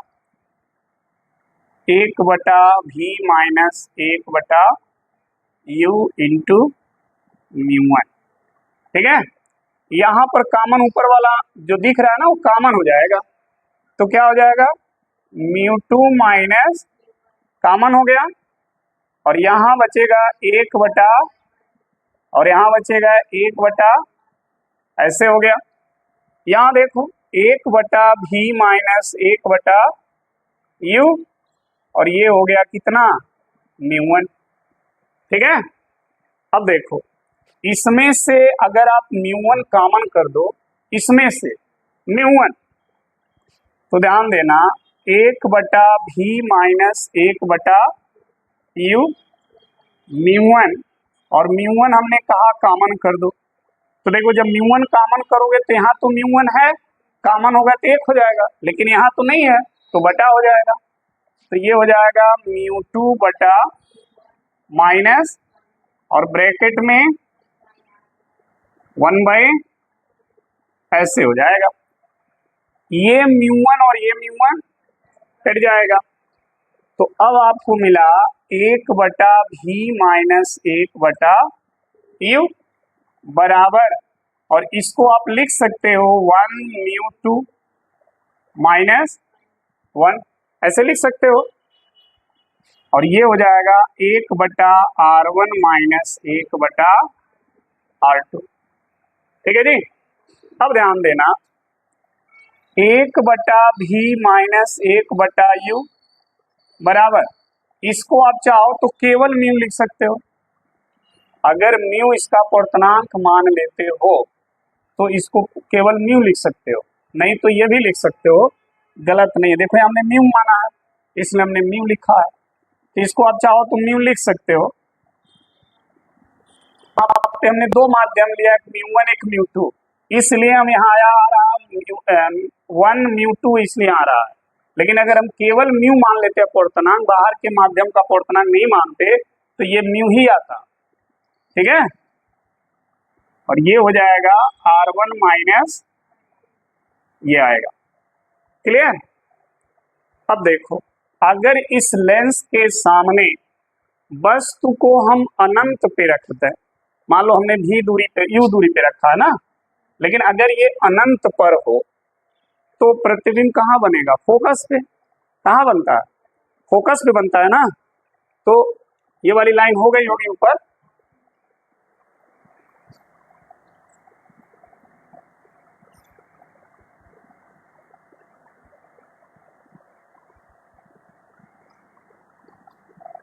1 बटा भी -1 बटा u इंटू μ1। ठीक है, यहां पर कॉमन ऊपर वाला जो दिख रहा है ना वो कॉमन हो जाएगा, तो क्या हो जाएगा μ2 माइनस, कॉमन हो गया और यहां बचेगा 1 बटा और यहां बचेगा 1 बटा, ऐसे हो गया। यहां देखो 1 बटा भी -1 बटा u और ये हो गया कितना, μ1। ठीक है, अब देखो इसमें से अगर आप μ1 कॉमन कर दो, इसमें से μ1, तो ध्यान देना 1 बटा भी -1 बटा u μ1, और μ1 हमने कहा कॉमन कर दो, तो देखो जब μ1 कॉमन करोगे तो यहाँ तो μ1 है, कॉमन होगा तो 1 हो जाएगा, लेकिन यहाँ तो नहीं है तो बटा हो जाएगा, तो ये हो जाएगा μ2 बटा माइनस और ब्रैकेट में 1 बाई, ऐसे हो जाएगा। ये μ1 और ये μ1 कट जाएगा, तो अब आपको मिला 1 बटा भी -1 बटा u बराबर, और इसको आप लिख सकते हो 1 μ2 माइनस 1, ऐसे लिख सकते हो, और ये हो जाएगा 1 बटा r1 माइनस 1 बटा r2। ठीक है जी, अब ध्यान देना 1 बटा भी -1 बटा u बराबर, इसको आप चाहो तो केवल म्यू लिख सकते हो, अगर म्यू इसका पूर्णांक मान लेते हो तो इसको केवल म्यू लिख सकते हो, नहीं तो ये भी लिख सकते हो, गलत नहीं है। देखो हमने म्यू माना है इसलिए हमने म्यू लिखा है, तो इसको आप चाहो तो म्यू लिख सकते हो। हमने दो माध्यम लिया, एक μ1 एक μ2, इसलिए हम यहाँ आया आ रहा 1 μ2 इसलिए आ रहा है, लेकिन अगर हम केवल म्यू मान लेते हैं पूर्णांक, बाहर के माध्यम का पूर्णांक नहीं मानते, तो ये म्यू ही आता। ठीक है, और ये हो जाएगा r1 माइनस, ये आएगा। क्लियर। अब देखो अगर इस लेंस के सामने वस्तु को हम अनंत पे रखते हैं, मान लो हमने भी दूरी पे u दूरी पे रखा है ना, लेकिन अगर ये अनंत पर हो तो प्रतिबिंब कहाँ बनेगा, फोकस पे। कहाँ बनता है, फोकस पे बनता है ना, तो ये वाली लाइन हो गई होगी ऊपर,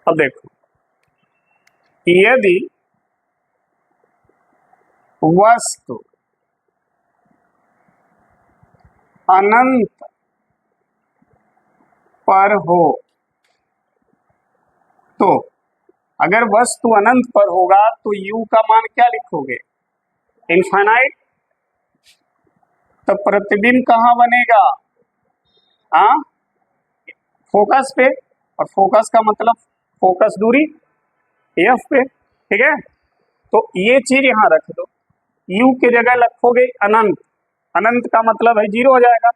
अब देखो यदि वस्तु अनंत पर हो तो, अगर वस्तु अनंत पर होगा तो u का मान क्या लिखोगे? इनफाइनाइट। तो प्रतिबिंब कहाँ बनेगा? हाँ, फोकस पे, और फोकस का मतलब फोकस दूरी एफ पे, ठीक है। तो ये चीज यहाँ रख दो, u के जगह रखोगे अनंत, अनंत का मतलब है जीरो हो जाएगा,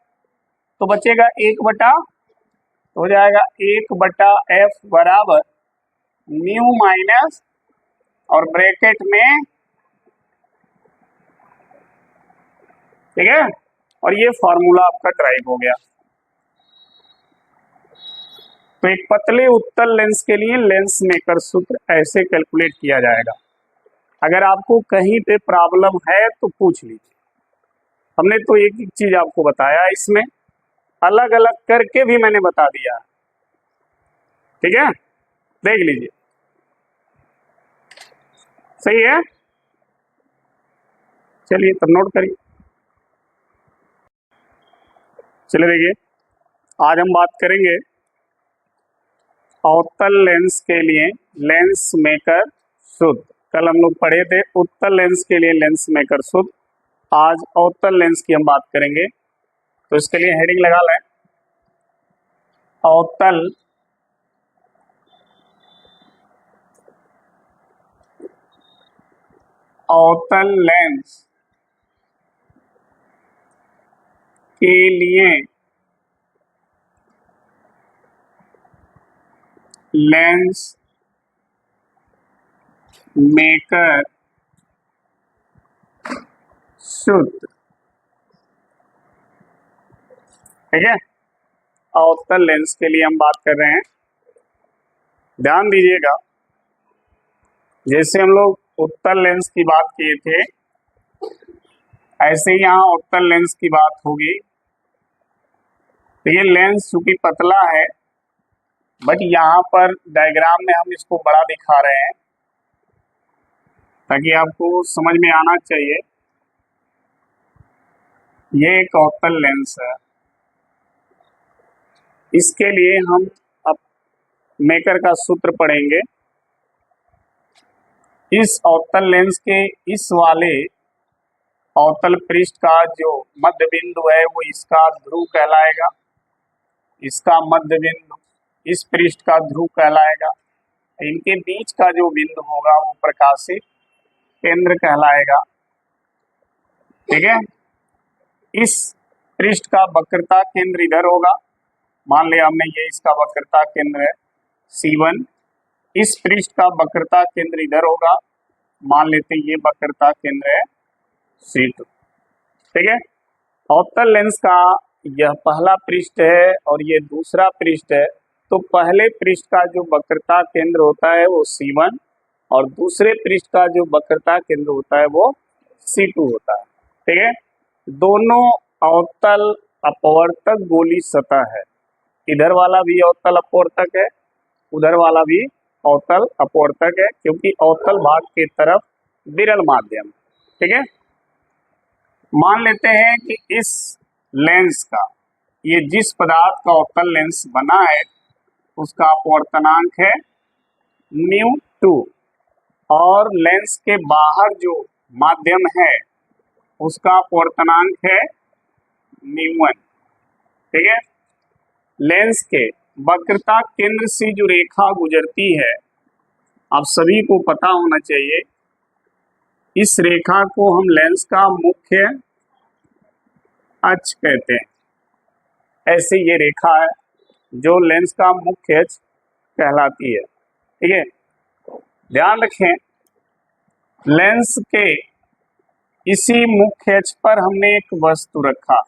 तो बचेगा 1/, तो हो जाएगा 1/f बराबर म्यू माइनस और ब्रैकेट में, ठीक है। और ये फॉर्मूला आपका ड्राइव हो गया। तो एक पतले उत्तल लेंस के लिए लेंस मेकर सूत्र ऐसे कैलकुलेट किया जाएगा। अगर आपको कहीं पे प्रॉब्लम है तो पूछ लीजिए। हमने तो एक एक चीज आपको बताया, इसमें अलग अलग करके भी मैंने बता दिया, ठीक है, देख लीजिए। सही है, चलिए तब नोट करिए। चलिए देखिए, आज हम बात करेंगे अवतल लेंस के लिए लेंस मेकर सूत्र। कल हम लोग पढ़े थे उत्तल लेंस के लिए लेंस मेकर सूत्र, आज अवतल लेंस की हम बात करेंगे। तो इसके लिए हेडिंग लगा लें, अवतल अवतल लेंस के लिए लेंस मेकर सूत्र, ठीक है। अवतल लेंस के लिए हम बात कर रहे हैं। ध्यान दीजिएगा, जैसे हम लोग उत्तल लेंस की बात किए थे, ऐसे ही यहाँ अवतल लेंस की बात होगी। तो ये लेंस चूंकि पतला है, बट यहाँ पर डायग्राम में हम इसको बड़ा दिखा रहे हैं ताकि आपको समझ में आना चाहिए। ये एक अवतल लेंस है, इसके लिए हम अब मेकर का सूत्र पढ़ेंगे। इस अवतल लेंस के इस वाले अवतल पृष्ठ का जो मध्य बिंदु है वो इसका ध्रुव कहलाएगा, इसका मध्य बिंदु इस पृष्ठ का ध्रुव कहलाएगा, इनके बीच का जो बिंदु होगा वो प्रकाशित केंद्र कहलाएगा, ठीक है। इस पृष्ठ का वक्रता केंद्र इधर होगा, मान लिया हमने ये इसका वक्रता केंद्र है C1। इस पृष्ठ का वक्रता केंद्र इधर होगा, मान लेते ये वक्रता केंद्र है C2, ठीक है। अवतल लेंस का यह पहला पृष्ठ है और ये दूसरा पृष्ठ है। तो पहले पृष्ठ का जो वक्रता केंद्र होता है वो C1 और दूसरे पृष्ठ का जो वक्रता केंद्र होता है वो C2 होता है, ठीक है। दोनों अवतल अपवर्तक गोली सतह है, इधर वाला भी अवतल अपवर्तक है, उधर वाला भी अवतल अपवर्तक है, क्योंकि अवतल भाग की तरफ विरल माध्यम, ठीक है। मान लेते हैं कि इस लेंस का, ये जिस पदार्थ का अवतल लेंस बना है उसका अपवर्तनांक है μ2 और लेंस के बाहर जो माध्यम है उसका अपवर्तनांक है μ1, ठीक है। लेंस के वक्रता केंद्र से जो रेखा गुजरती है, आप सभी को पता होना चाहिए, इस रेखा को हम लेंस का मुख्य अक्ष कहते हैं। ऐसे ये रेखा है जो लेंस का मुख्य अक्ष कहलाती है, ठीक है। ध्यान रखें, लेंस के इसी मुख्य अक्ष पर हमने एक वस्तु रखा,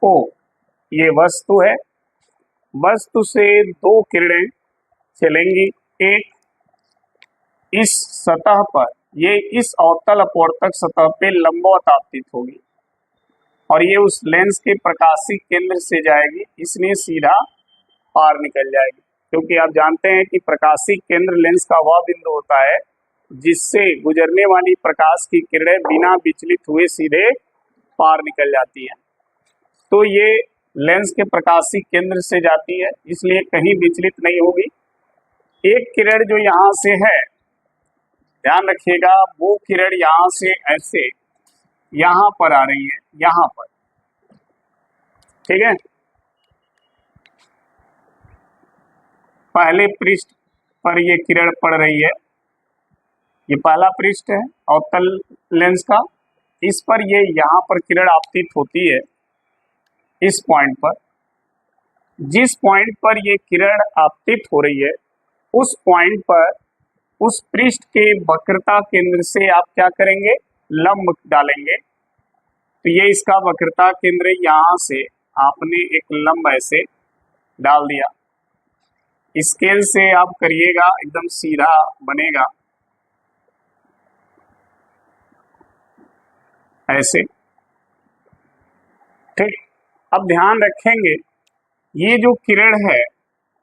ओ ये वस्तु है, वस्तु से दो किरणें चलेंगी, एक इस सतह पर, ये इस अवतल अपवर्तक सतह पे लंबवत आपतित होगी और ये उस लेंस के प्रकाशिक केंद्र से जाएगी, इसलिए सीधा पार निकल जाएगी। क्योंकि आप जानते हैं कि प्रकाशिक केंद्र लेंस का वह बिंदु होता है जिससे गुजरने वाली प्रकाश की किरणें बिना विचलित हुए सीधे पार निकल जाती है। तो ये लेंस के प्रकाशीय केंद्र से जाती है, इसलिए कहीं विचलित नहीं होगी। एक किरण जो यहाँ से है, ध्यान रखिएगा, वो किरण यहाँ से ऐसे यहाँ पर आ रही है, यहाँ पर, ठीक है। पहले पृष्ठ पर ये किरण पड़ रही है, ये पहला पृष्ठ है अवतल लेंस का। इस पर ये यहाँ पर किरण आपतित होती है, इस पॉइंट पर। जिस पॉइंट पर ये किरण आपतित हो रही है, उस पॉइंट पर उस पृष्ठ के वक्रता केंद्र से आप क्या करेंगे, लंब डालेंगे। तो ये इसका वक्रता केंद्र, यहाँ से आपने एक लंब ऐसे डाल दिया। स्केल से आप करिएगा, एकदम सीधा बनेगा ऐसे, ठीक। अब ध्यान रखेंगे, ये जो किरण है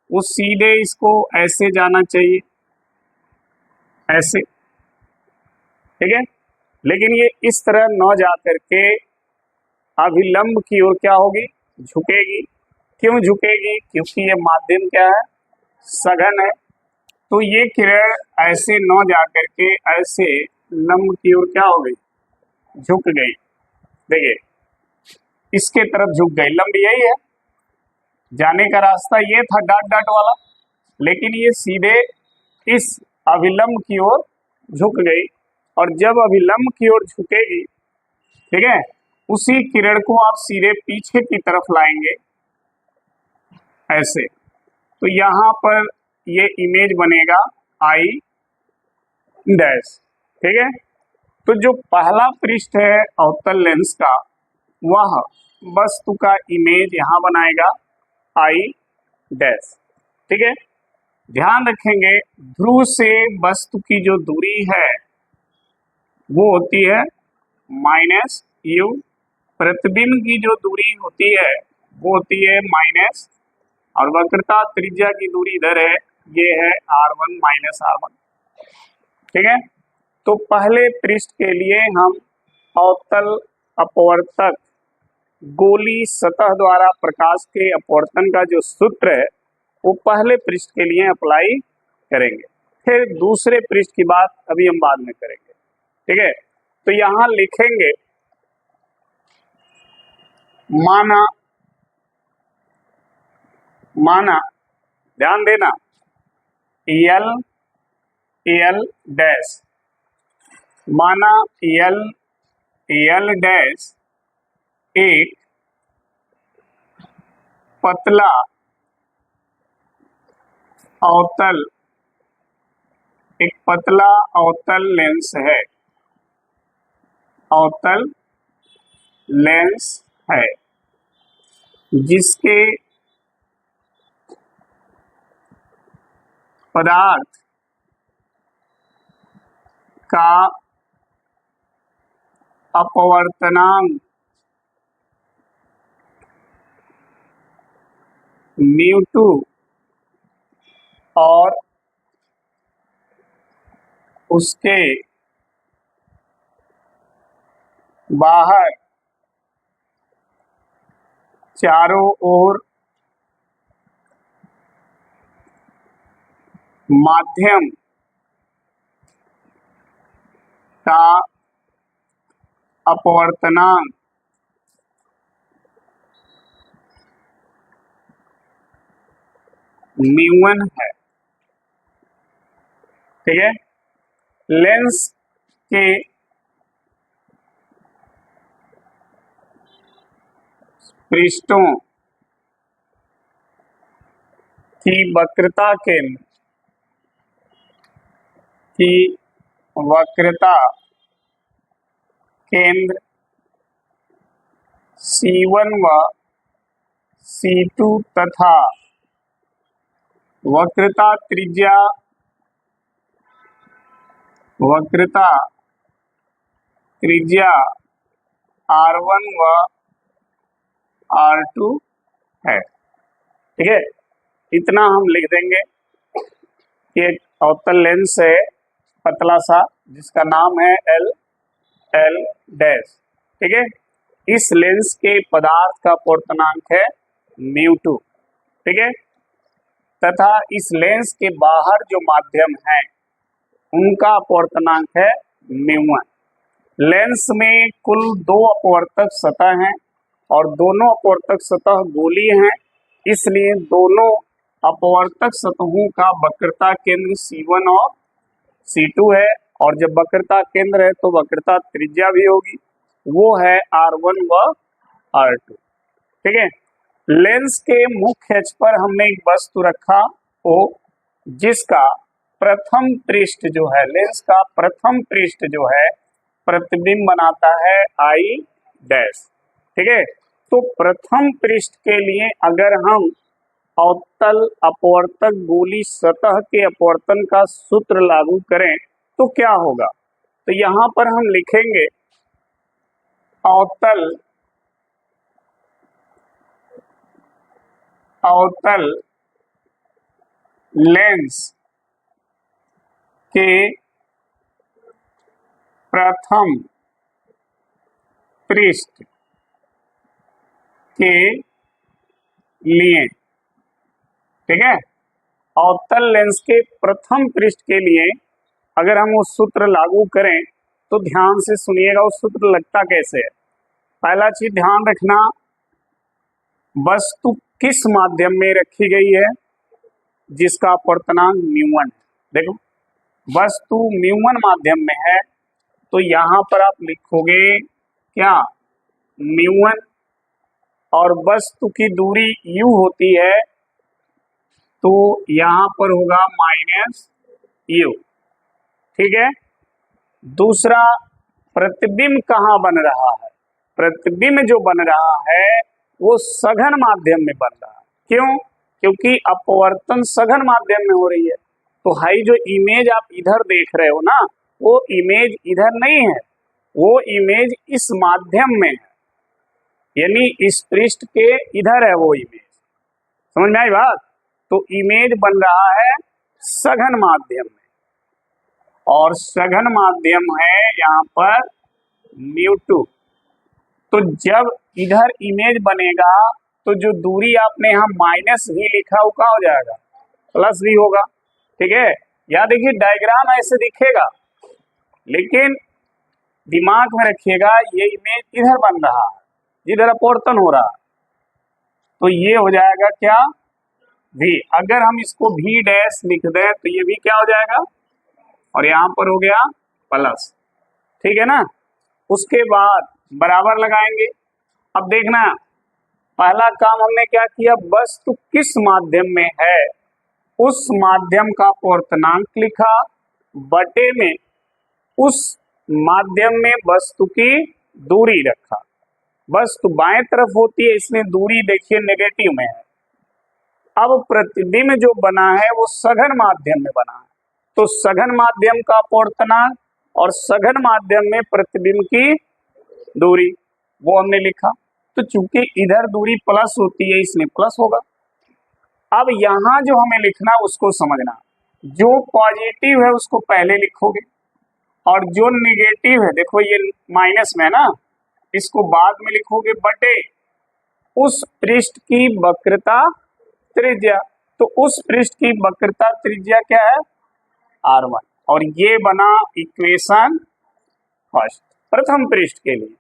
वो सीधे इसको ऐसे जाना चाहिए, ऐसे, ठीक है। लेकिन ये इस तरह न जा करके अभिलंब की ओर क्या होगी, झुकेगी। क्यों झुकेगी, क्योंकि ये माध्यम क्या है, सघन है। तो ये किरण ऐसे न जा करके ऐसे लंब की ओर क्या हो गई, झुक गई। देखिए, इसके तरफ झुक गई। लंब यही है, जाने का रास्ता ये था डॉट डॉट वाला, लेकिन ये सीधे इस अभिलंब की ओर झुक गई। और जब अभिलंब की ओर झुकेगी, ठीक है, उसी किरण को आप सीधे पीछे की तरफ लाएंगे ऐसे। तो यहाँ पर ये इमेज बनेगा आई डैश, ठीक है। तो जो पहला पृष्ठ है अवतल लेंस का, वह वस्तु का इमेज यहाँ बनाएगा आई डैश, ठीक है। ध्यान रखेंगे, ध्रुव से वस्तु की जो दूरी है वो होती है माइनस यू, प्रतिबिंब की जो दूरी होती है वो होती है माइनस, और वक्रता त्रिज्या की दूरी इधर है, ये है r1 माइनस r1, ठीक है। तो पहले पृष्ठ के लिए हम अवतल अपवर्तक गोली सतह द्वारा प्रकाश के अपवर्तन का जो सूत्र है वो पहले पृष्ठ के लिए अप्लाई करेंगे। फिर दूसरे पृष्ठ की बात अभी हम बाद में करेंगे, ठीक है। तो यहाँ लिखेंगे, माना, ध्यान देना, एल डैश, माना एल डैश एक पतला अवतल, एक पतला अवतल लेंस है, अवतल लेंस है, जिसके पदार्थ का अपवर्तनांक μ2 और उसके बाहर चारों ओर माध्यम का अपवर्तनांक μ1 है, ठीक है। लेंस के पृष्ठों की वक्रता केंद्र C1 व C2 तथा वक्रता त्रिज्या R1 व R2 है, ठीक है। इतना हम लिख देंगे कि एक अवतल लेंस है पतला सा, जिसका नाम है एल एल डैश। ठीक है, इस लेंस के पदार्थ का अपवर्तनांक है μ2। ठीक है, तथा इस लेंस के बाहर जो माध्यम है उनका अपवर्तनांक है μ1। लेंस में कुल 2 अपवर्तक सतह हैं और दोनों अपवर्तक सतह गोलीय हैं, इसलिए दोनों अपवर्तक सतहों का वक्रता केंद्र C1 और C2 है, और जब वक्रता केंद्र है तो वक्रता त्रिज्या भी होगी, वो है R1 व R2। ठीक है, लेंस के मुख्य अक्ष पर हमने एक वस्तु रखा O, जिसका प्रथम पृष्ठ जो है, लेंस का प्रथम पृष्ठ जो है प्रतिबिंब बनाता है I डैश। ठीक है, तो प्रथम पृष्ठ के लिए अगर हम अवतल अपवर्तक गोली सतह के अपवर्तन का सूत्र लागू करें तो क्या होगा? तो यहां पर हम लिखेंगे अवतल लेंस के प्रथम पृष्ठ के लिए। ठीक है, अवतल लेंस के प्रथम पृष्ठ के लिए अगर हम वो सूत्र लागू करें तो ध्यान से सुनिएगा, वो सूत्र लगता कैसे है। पहला चीज ध्यान रखना, वस्तु किस माध्यम में रखी गई है जिसका अपवर्तनांक μ1 है। देखो, वस्तु μ1 माध्यम में है तो यहां पर आप लिखोगे क्या, μ1, और वस्तु की दूरी u होती है तो यहां पर होगा -u। ठीक है, दूसरा, प्रतिबिंब कहाँ बन रहा है? प्रतिबिंब जो बन रहा है वो सघन माध्यम में बन रहा है। क्यों? क्योंकि अपवर्तन सघन माध्यम में हो रही है। तो हाई जो इमेज आप इधर देख रहे हो ना, वो इमेज इधर नहीं है, वो इमेज इस माध्यम में है, यानी इस पृष्ठ के इधर है वो इमेज। समझ में आई बात? तो इमेज बन रहा है सघन माध्यम में, और सघन माध्यम है यहाँ पर μ2। तो जब इधर इमेज बनेगा तो जो दूरी आपने यहाँ माइनस भी लिखा वो क्या हो जाएगा, प्लस भी होगा। ठीक है, या देखिए डायग्राम ऐसे दिखेगा, लेकिन दिमाग में रखिएगा ये इमेज इधर बन रहा है जिधर अपवर्तन हो रहा है, तो ये हो जाएगा क्या, v। अगर हम इसको v डैश लिख दें तो ये भी क्या हो जाएगा, और यहाँ पर हो गया प्लस। ठीक है ना, उसके बाद बराबर लगाएंगे। अब देखना, पहला काम हमने क्या किया, वस्तु किस माध्यम में है उस माध्यम का अपवर्तनांक लिखा, बटे में उस माध्यम में वस्तु की दूरी रखा। वस्तु बाएं तरफ होती है, इसमें दूरी देखिए नेगेटिव में है। अब प्रतिबिंब जो बना है वो सघन माध्यम में बना है, तो सघन माध्यम का अपवर्तनांक और सघन माध्यम में प्रतिबिंब की दूरी वो हमने लिखा। तो चूंकि इधर दूरी प्लस होती है इसलिए प्लस होगा। अब यहाँ जो हमें लिखना उसको समझना, जो पॉजिटिव है उसको पहले लिखोगे और जो नेगेटिव है, देखो ये माइनस में है ना, इसको बाद में लिखोगे, बटे उस पृष्ठ की वक्रता त्रिज्या। तो उस पृष्ठ की वक्रता त्रिज्या क्या है, R1, और ये बना इक्वेशन फर्स्ट, प्रथम पृष्ठ के लिए।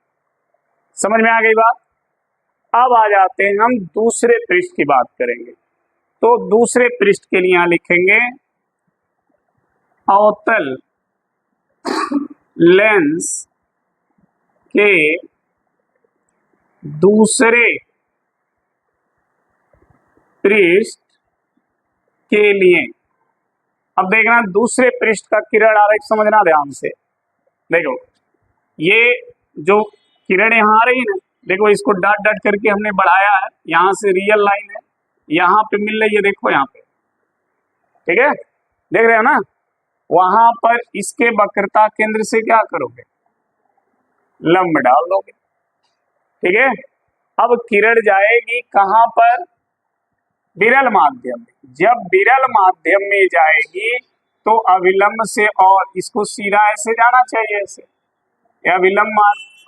समझ में आ गई बात? अब आ जाते हैं हम दूसरे पृष्ठ की बात करेंगे। तो दूसरे पृष्ठ के लिए यहां लिखेंगे अवतल लेंस के दूसरे पृष्ठ के लिए। अब देखना, दूसरे पृष्ठ का किरण आरेख समझना ध्यान से। देखो, ये जो किरण यहाँ आ रही है ना, देखो इसको डॉट डॉट करके हमने बढ़ाया है, यहाँ से रियल लाइन है, यहाँ पे मिल रही है, देखो यहाँ पे। ठीक है, देख रहे हो ना, वहां पर इसके वक्रता केंद्र से क्या करोगे, लंब डाल दोगे। ठीक है, अब किरण जाएगी कहां पर, विरल माध्यम में। जब विरल माध्यम में जाएगी तो अविलंब से और इसको सीधा ऐसे जाना चाहिए, ऐसे, या विलंब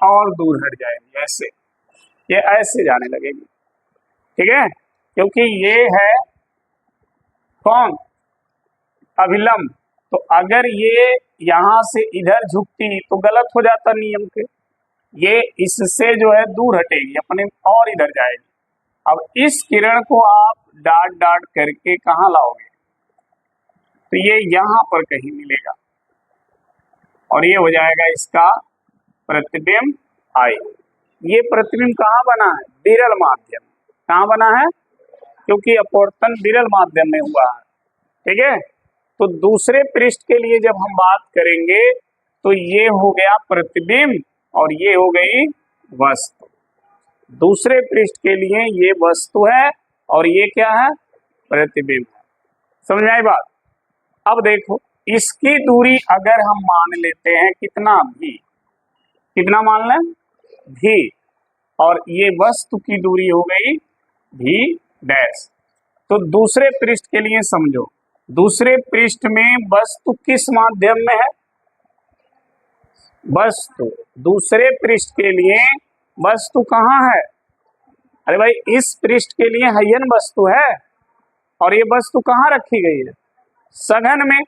और दूर हट जाएगी, ऐसे, ये ऐसे जाने लगेगी, ठीक है, क्योंकि ये है कौन, अविलंब। तो अगर ये यहां से इधर झुकती तो गलत हो जाता नियम के, ये इससे जो है दूर हटेगी अपने और इधर जाएगी। अब इस किरण को आप डाट डाट करके कहाँ लाओगे, तो ये यहां पर कहीं मिलेगा और ये हो जाएगा इसका प्रतिबिंब आई। ये प्रतिबिंब कहाँ बना है, विरल माध्यम। कहाँ बना है, क्योंकि अपवर्तन विरल माध्यम में हुआ है, ठीक है। तो दूसरे पृष्ठ के लिए जब हम बात करेंगे तो ये हो गया प्रतिबिंब और ये हो गई वस्तु। दूसरे पृष्ठ के लिए ये वस्तु है और ये क्या है, प्रतिबिंब है। समझ में आई बात। अब देखो, इसकी दूरी अगर हम मान लेते हैं कितना, भी, कितना मान लें, भी, और ये वस्तु की दूरी हो गई भी डैश। तो दूसरे पृष्ठ के लिए समझो, दूसरे पृष्ठ में वस्तु किस माध्यम में है, वस्तु दूसरे पृष्ठ के लिए वस्तु कहाँ है, अरे भाई इस पृष्ठ के लिए हयन वस्तु है और ये वस्तु कहाँ रखी गई है, सघन में।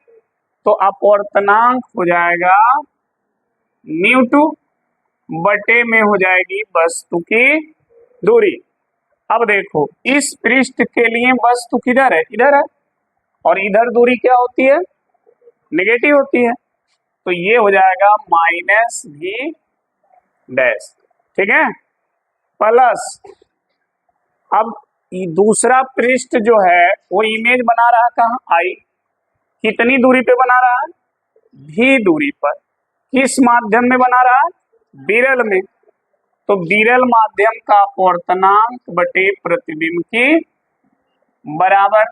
तो अपवर्तनांक हो जाएगा μ2 बटे में हो जाएगी वस्तु की दूरी। अब देखो, इस पृष्ठ के लिए वस्तु किधर है, इधर है, और इधर दूरी क्या होती है, नेगेटिव होती है, तो ये हो जाएगा माइनस भी डैश, ठीक है, प्लस। अब दूसरा पृष्ठ जो है वो इमेज बना रहा कहाँ, आई, कितनी दूरी पे बना रहा है, भी दूरी पर, किस माध्यम में बना रहा है, विरल में। तो विरल माध्यम का अपवर्तनांक बटे प्रतिबिंब की बराबर।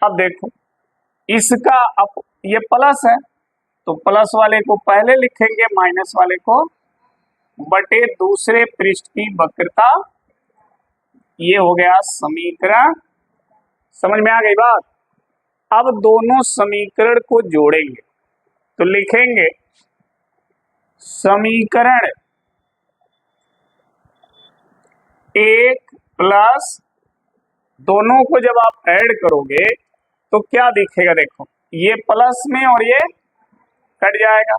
अब देखो, इसका अब ये प्लस है तो प्लस वाले को पहले लिखेंगे, माइनस वाले को बटे दूसरे पृष्ठ की वक्रता, ये हो गया समीकरण। समझ में आ गई बात। अब दोनों समीकरण को जोड़ेंगे तो लिखेंगे समीकरण 1 प्लस, दोनों को जब आप ऐड करोगे तो क्या दिखेगा, देखो ये प्लस में और ये कट जाएगा,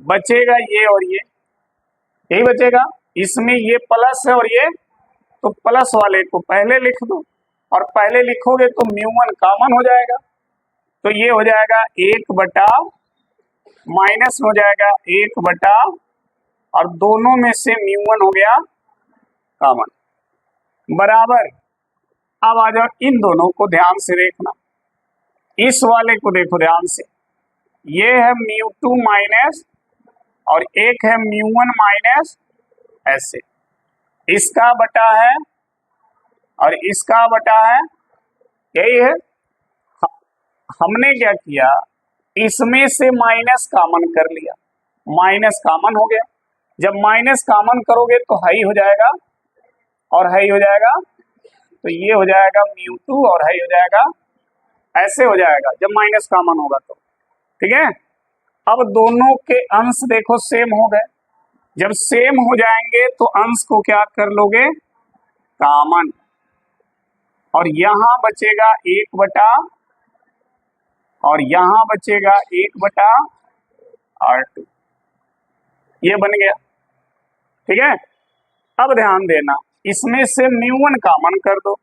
बचेगा ये और ये, यही बचेगा। इसमें ये प्लस है और ये, तो प्लस वाले को पहले लिख दो और पहले लिखोगे तो μ1 कॉमन हो जाएगा, तो ये हो जाएगा 1 बटा, माइनस हो जाएगा 1 बटा, और दोनों में से μ1 हो गया कॉमन, बराबर। अब आ जाओ, इन दोनों को ध्यान से देखना, इस वाले को देखो ध्यान से, ये है μ2 माइनस और एक है μ1 माइनस, ऐसे, इसका बटा है और इसका बटा है, यही है। हमने क्या किया, इसमें से माइनस कॉमन कर लिया, माइनस कॉमन हो गया। जब माइनस कॉमन करोगे तो हाई हो जाएगा और हाई हो जाएगा, तो ये हो जाएगा μ2 और हाई हो जाएगा, ऐसे हो जाएगा जब माइनस कॉमन होगा तो, ठीक है। अब दोनों के अंश देखो सेम हो गए, जब सेम हो जाएंगे तो अंश को क्या कर लोगे, कॉमन, और यहां बचेगा 1 बटा और यहां बचेगा 1 बटा R2, ये बन गया, ठीक है। अब ध्यान देना, इसमें से μ1 कॉमन कर दो,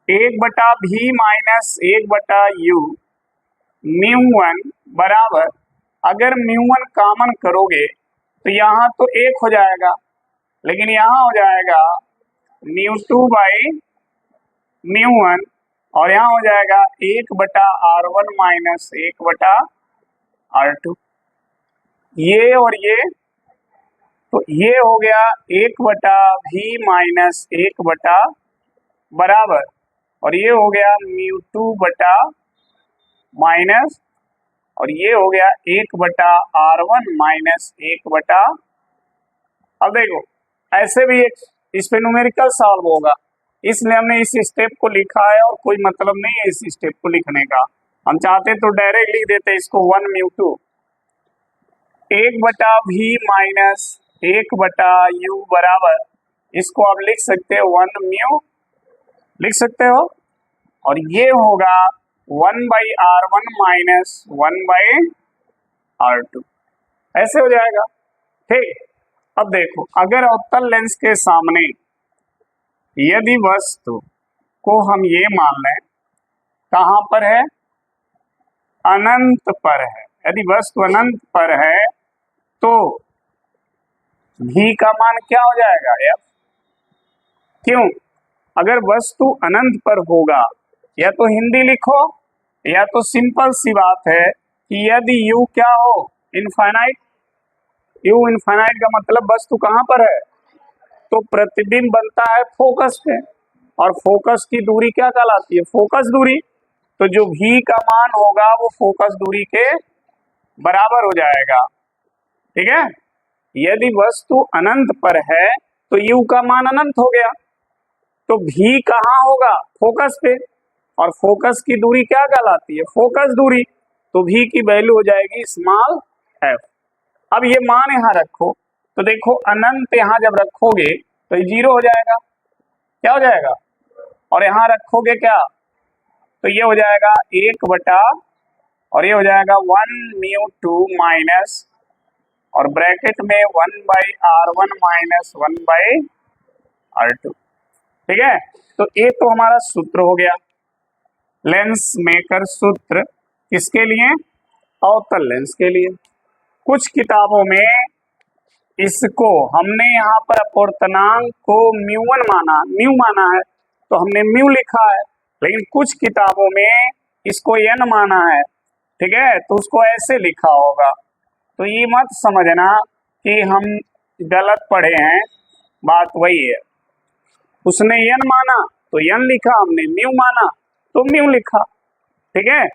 1 बटा भी माइनस 1 बटा u, μ1 बराबर, अगर μ1 कॉमन करोगे तो यहाँ तो 1 हो जाएगा, लेकिन यहाँ हो जाएगा μ2 बाई μ1, और यहाँ हो जाएगा 1 बटा R1 माइनस 1 बटा R2, ये और ये, तो ये हो गया 1 बटा भी माइनस 1 बटा बराबर, और ये हो गया μ2 बटा माइनस, और ये हो गया 1 बटा R1 माइनस 1 बटा। अब देखो, ऐसे भी इस पे न्यूमेरिकल सॉल्व होगा, इसलिए हमने इस स्टेप को लिखा है और कोई मतलब नहीं है इस स्टेप को लिखने का, हम चाहते तो डायरेक्ट लिख देते इसको 1 म्यू 2 1/v-1/u बराबर, इसको आप लिख सकते हो 1 म्यू, लिख सकते हो, और ये होगा 1/r1 माइनस 1/r2, ऐसे हो जाएगा। ठीक, अब देखो अगर अवतल लेंस के सामने यदि वस्तु को हम ये मान लें कहां पर है, अनंत पर है, यदि वस्तु अनंत पर है तो v का मान क्या हो जाएगा f। क्यों, अगर वस्तु अनंत पर होगा, या तो हिंदी लिखो या तो सिंपल सी बात है कि यदि u क्या हो, इनफाइनाइट, u इनफाइनाइट का मतलब वस्तु कहां पर है, तो प्रतिबिंब बनता है फोकस पे, और फोकस की दूरी क्या कहलाती है, फोकस दूरी। तो जो v का मान होगा वो फोकस दूरी के बराबर हो जाएगा। ठीक है, यदि वस्तु अनंत पर है तो u का मान अनंत हो गया, तो v कहाँ होगा, फोकस पे, और फोकस की दूरी क्या कहलाती है, फोकस दूरी, तो v की वैल्यू हो जाएगी स्मॉल f। अब ये मान यहाँ रखो, तो देखो अनंत यहाँ जब रखोगे तो ये 0 हो जाएगा, क्या हो जाएगा, और यहाँ रखोगे क्या, तो ये हो जाएगा 1 और ये हो जाएगा 1 म्यू 2 माइनस, और ब्रैकेट में 1/r1 माइनस 1/r2। ठीक है, तो ये तो हमारा सूत्र हो गया, लेंस मेकर सूत्र, किसके लिए, अवतल लेंस के लिए। कुछ किताबों में इसको हमने यहाँ पर अपवर्तनांक को म्यू1 माना, म्यू माना है तो हमने म्यू लिखा है, लेकिन कुछ किताबों में इसको n माना है। ठीक है, तो उसको ऐसे लिखा होगा, तो ये मत समझना कि हम गलत पढ़े हैं, बात वही है, उसने n माना तो n लिखा, हमने म्यू माना तो म्यू लिखा। ठीक है,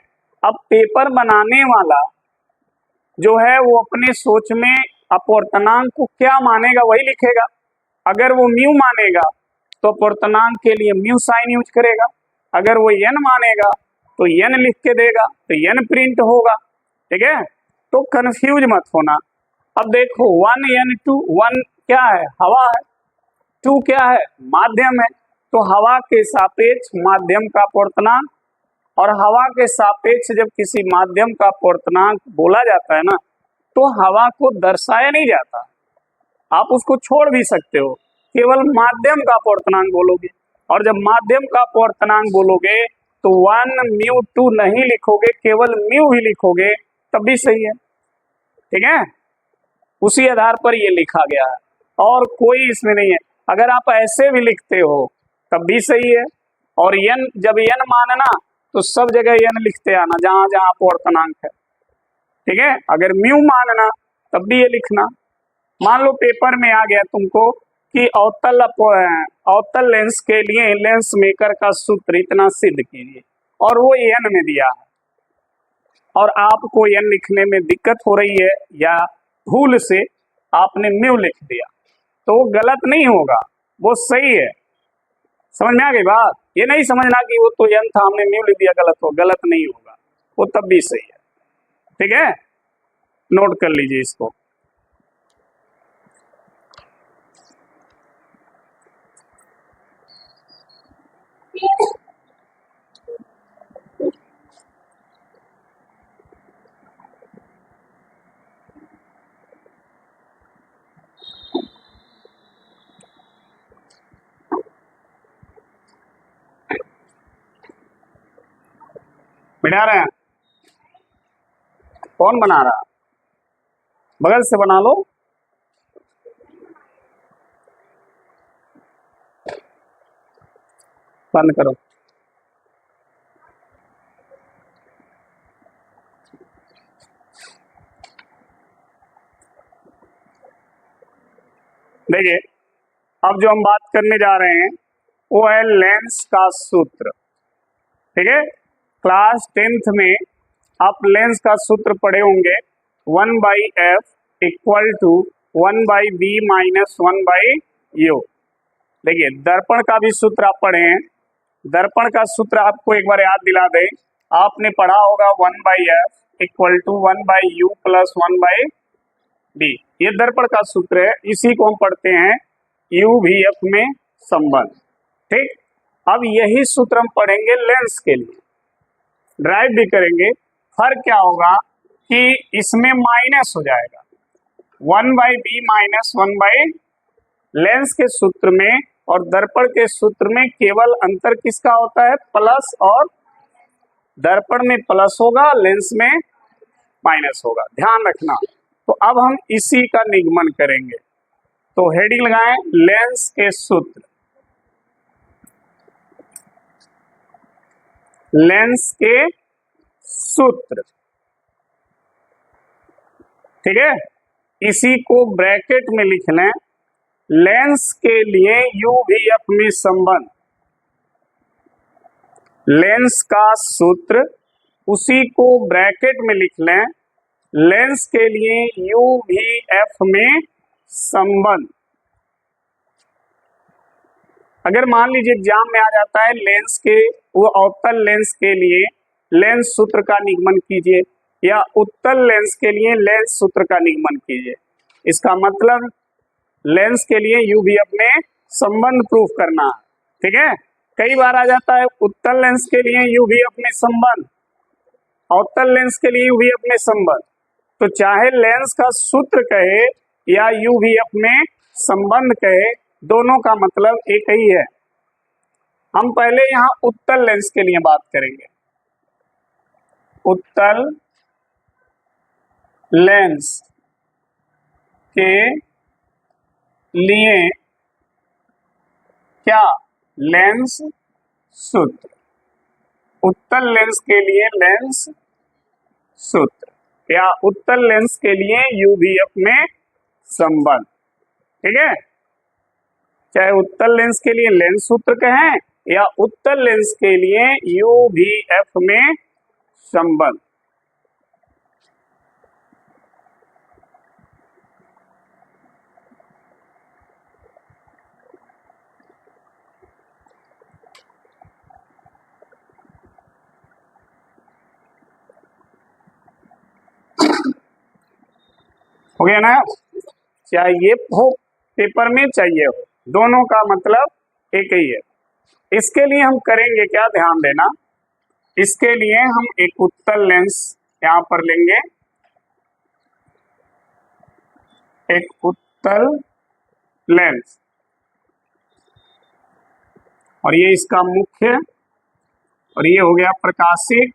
अब पेपर बनाने वाला जो है वो अपने सोच में अपवर्तनांक को क्या मानेगा वही लिखेगा। अगर वो म्यू मानेगा तो अपवर्तनांक के लिए म्यू साइन यूज करेगा, अगर वो n मानेगा तो n लिख के देगा, तो n प्रिंट होगा। ठीक है, तो कंफ्यूज मत होना। अब देखो 1n2, 1 क्या है, हवा है, 2 क्या है, माध्यम है, तो हवा के सापेक्ष माध्यम का अपवर्तनांक, और हवा के सापेक्ष जब किसी माध्यम का अपवर्तनांक बोला जाता है ना, तो हवा को दर्शाया नहीं जाता, आप उसको छोड़ भी सकते हो, केवल माध्यम का अपवर्तनांक बोलोगे, और जब माध्यम का अपवर्तनांक बोलोगे तो 1 म्यू 2 नहीं लिखोगे, केवल म्यू ही लिखोगे, तब भी सही है। ठीक है, उसी आधार पर ये लिखा गया है, और कोई इसमें नहीं है। अगर आप ऐसे भी लिखते हो तब भी सही है, और n जब n मानना तो सब जगह n लिखते आना जहां जहां अपवर्तनांक है। ठीक है, अगर म्यू मानना तब भी ये लिखना। मान लो पेपर में आ गया तुमको कि अवतल लेंस के लिए लेंस मेकर का सूत्र इतना सिद्ध कीजिए, और वो n में दिया है, और आपको n लिखने में दिक्कत हो रही है या भूल से आपने म्यू लिख दिया, तो वो गलत नहीं होगा, वो सही है। समझ में आ गई बात, ये नहीं समझना कि वो तो n था हमने म्यू लिख दिया, गलत नहीं होगा, वो तब भी सही है। ठीक है, नोट कर लीजिए इसको। मिटा रहे हैं, कौन बना रहा, बगल से बना लो। बंद करो। देखिए, अब जो हम बात करने जा रहे हैं वो है लेंस का सूत्र। ठीक है, क्लास 10th में आप लेंस का सूत्र पढ़े होंगे, 1/f equal to 1/v minus 1/u। देखिए, दर्पण का भी सूत्र आप पढ़े हैं, दर्पण का सूत्र आपको एक बार याद दिला दें, आपने पढ़ा होगा 1/f equal to 1/u plus 1/d। ये दर्पण का सूत्र है, इसी को हम पढ़ते हैं u v f में संबंध। ठीक, अब यही सूत्र हम पढ़ेंगे लेंस के लिए, ड्राइव भी करेंगे। फर्क क्या होगा कि इसमें माइनस हो जाएगा 1/b माइनस 1/, लेंस के सूत्र में और दर्पण के सूत्र में केवल अंतर किसका होता है, प्लस, और दर्पण में प्लस होगा, लेंस में माइनस होगा, ध्यान रखना। तो अब हम इसी का निगमन करेंगे, तो हेडिंग लगाएं लेंस के सूत्र। लेंस के सूत्र, ठीक है, इसी को ब्रैकेट में लिख लें। लेंस के लिए u v f में संबंध, लेंस का सूत्र, उसी को ब्रैकेट में लिख लें। लेंस के लिए u v f में संबंध। अगर मान लीजिए एग्जाम में आ जाता है लेंस के, वो अवतल लेंस के लिए लेंस सूत्र का निगमन कीजिए, या उत्तल लेंस के लिए लेंस सूत्र का निगमन कीजिए, इसका मतलब लेंस के लिए u v f में संबंध प्रूफ करना है। ठीक है, कई बार आ जाता है उत्तल लेंस के लिए u v f में संबंध, अवतल लेंस के लिए u v f में संबंध। तो चाहे लेंस का सूत्र कहे या u v f में संबंध कहे, दोनों का मतलब एक ही है। हम पहले यहाँ उत्तल लेंस के लिए बात करेंगे। उत्तल लेंस के लिए क्या, लेंस सूत्र। उत्तल लेंस के लिए लेंस सूत्र, या उत्तल लेंस के लिए u v f में संबंध। ठीक है, चाहे उत्तल लेंस के लिए लेंस सूत्र कहें या उत्तल लेंस के लिए u v f में संबंध। हो गया ना, चाहिए हो पेपर में चाहिए हो, दोनों का मतलब एक ही है। इसके लिए हम करेंगे क्या, ध्यान देना। इसके लिए हम एक उत्तल लेंस यहां पर लेंगे, एक उत्तल लेंस, और ये इसका मुख्य, और ये हो गया प्रकाशिक,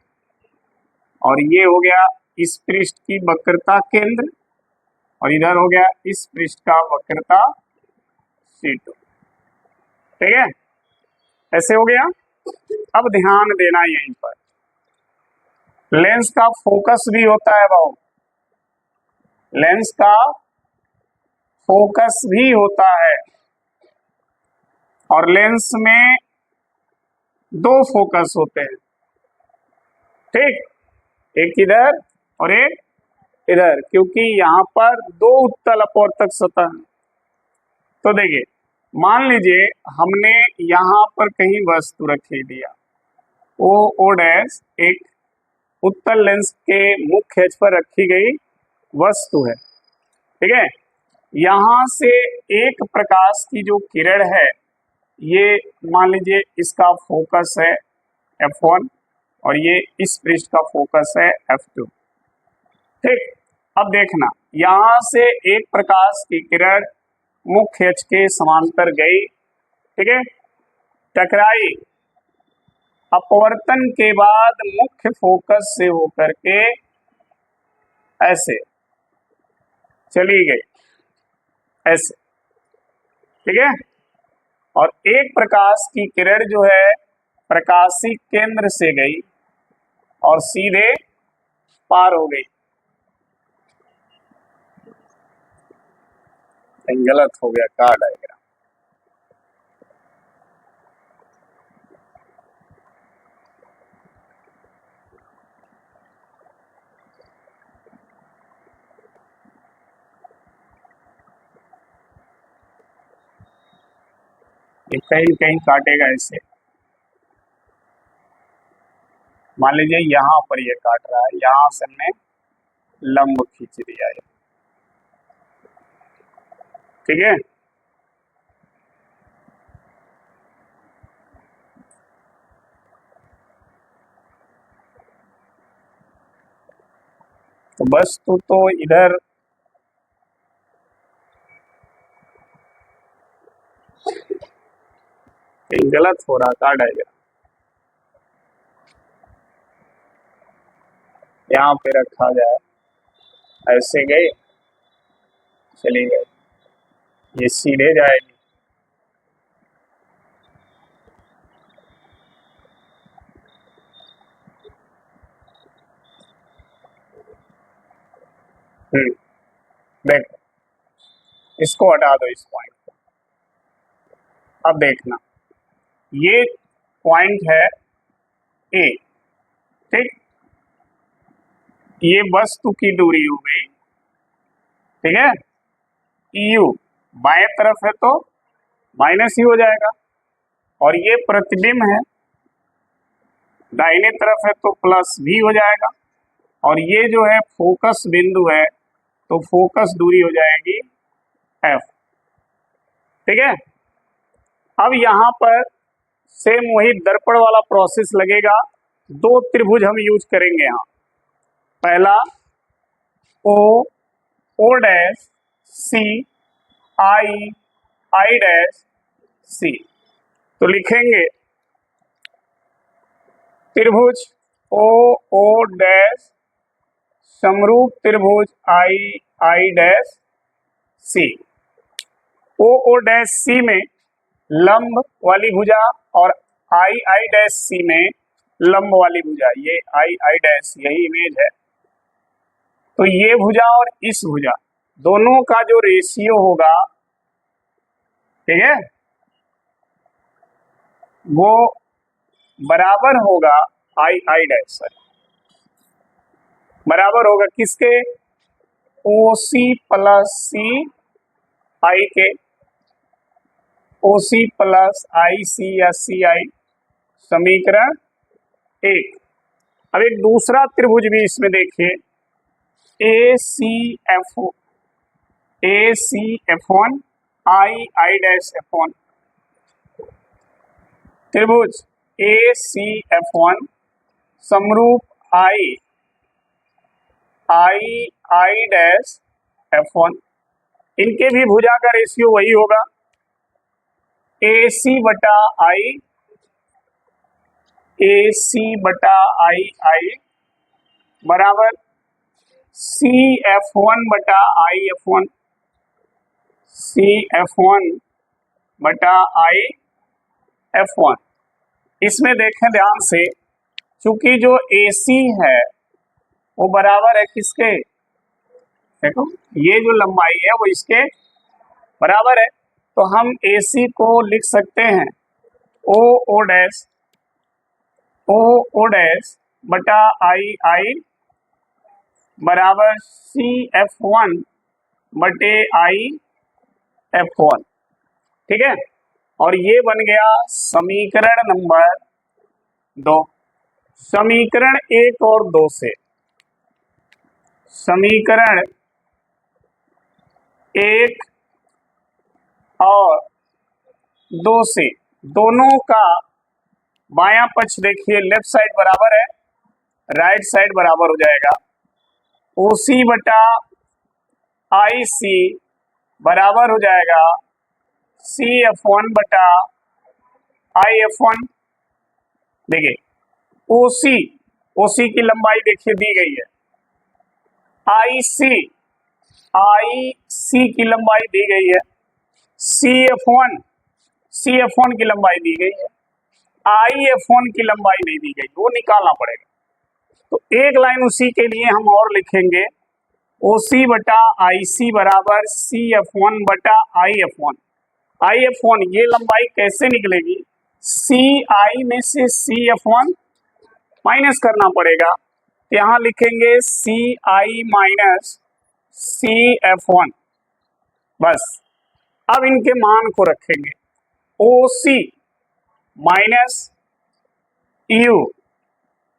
और ये हो गया इस पृष्ठ की वक्रता केंद्र, और इधर हो गया इस पृष्ठ का वक्रता C2। ठीक है, ऐसे हो गया। अब ध्यान देना यहीं पर, लेंस का फोकस भी होता है भाव, लेंस का फोकस भी होता है, और लेंस में दो फोकस होते हैं। ठीक, एक इधर और एक इधर, क्योंकि यहाँ पर दो उत्तल अपवर्तक सतह है। तो देखिए, मान लीजिए हमने यहाँ पर कहीं वस्तु रखी दिया, ओ डैश एक उत्तल लेंस के मुख्य अक्ष पर रखी गई वस्तु है। ठीक है, यहाँ से एक प्रकाश की जो किरण है, ये मान लीजिए इसका फोकस है F1, और ये इस पृष्ठ का फोकस है F2। ठीक, अब देखना, यहाँ से एक प्रकाश की किरण मुख्य अक्ष के समांतर गई, ठीक है, टकराई, अपवर्तन के बाद मुख्य फोकस से होकर के ऐसे चली गई, ऐसे। ठीक है, और एक प्रकाश की किरण जो है प्रकाशी केंद्र से गई और सीधे पार हो गई। गलत हो गया का डायग्राम, ये कहीं कहीं काटेगा ऐसे। मान लीजिए यहाँ पर ये काट रहा है, यहाँ से हमने लंब खींच दिया है, ठीक है। तो वस्तु तो इधर गलत हो रहा था डायग्राम, यहाँ पे रखा जाए, ऐसे गए चली गए, ये सीधे जाएगी, देखो इसको हटा दो इस पॉइंट को। अब देखना ये पॉइंट है ए, ठीक, ये वस्तु की दूरी हो गई, ठीक है। यू बाएं तरफ है तो माइनस ही हो जाएगा, और ये प्रतिबिंब है, दाहिने तरफ है तो प्लस भी हो जाएगा, और ये जो है फोकस बिंदु है तो फोकस दूरी हो जाएगी एफ, ठीक है। अब यहाँ पर सेम वही दर्पण वाला प्रोसेस लगेगा, दो त्रिभुज हम यूज करेंगे यहाँ। पहला ओ, O dash, C, I, I dash, सी। तो लिखेंगे त्रिभुज ओ, ओ डैश समरूप त्रिभुज आई, I dash, C. O dash C में लंब वाली भुजा और आई, आई डैश सी में लंब वाली भुजा, ये आई, आई डैश यही इमेज है। तो ये भुजा और इस भुजा दोनों का जो रेशियो होगा, ठीक है, वो बराबर होगा आई, आई डैश बराबर होगा किसके, ओ सी प्लस सी आई के, ओ सी प्लस आई सी या सी आई, समीकरण एक। अब एक दूसरा त्रिभुज भी इसमें देखिए, A C F, A C F one, I, I dash F one, त्रिभुज ए सी एफ वन समरूप I, I, I dash F one. इनके भी भुजा का रेशियो वही होगा, ए सी बटा आई, ए सी बटा आई, आई बराबर सी एफ वन बटा I F one, C F one बटा आई एफ वन। इसमें देखें ध्यान से, चूंकि जो ए सी है वो बराबर है किसके, देखो ये जो लंबाई है वो इसके बराबर है, तो हम ए सी को लिख सकते हैं ओ, ओ डैश, ओ, ओ डैश बटा आई, आई बराबर सी एफ वन बटे आई एफ वन, ठीक है। और ये बन गया समीकरण नंबर 2। समीकरण 1 और 2 से, समीकरण 1 और 2 से दोनों का बायां पक्ष देखिए, लेफ्ट साइड बराबर है, राइट साइड बराबर हो जाएगा, ओ सी बटा आई सी बराबर हो जाएगा सी एफ वन बटा आई एफ वन। देखिए ओ सी की लंबाई देखिए दी गई है, आई सी की लंबाई दी गई है, सी एफ वन की लंबाई दी गई है, आई एफ वन की लंबाई नहीं दी गई, वो निकालना पड़ेगा। तो एक लाइन उसी के लिए हम और लिखेंगे, ओ सी बटा आई सी बराबर सी एफ वन बटा I F one. I F one ये लंबाई कैसे निकलेगी, सी आई में से सी एफ वन माइनस करना पड़ेगा, यहाँ लिखेंगे सी आई माइनस सी एफ वन, बस। अब इनके मान को रखेंगे, ओ सी माइनस यू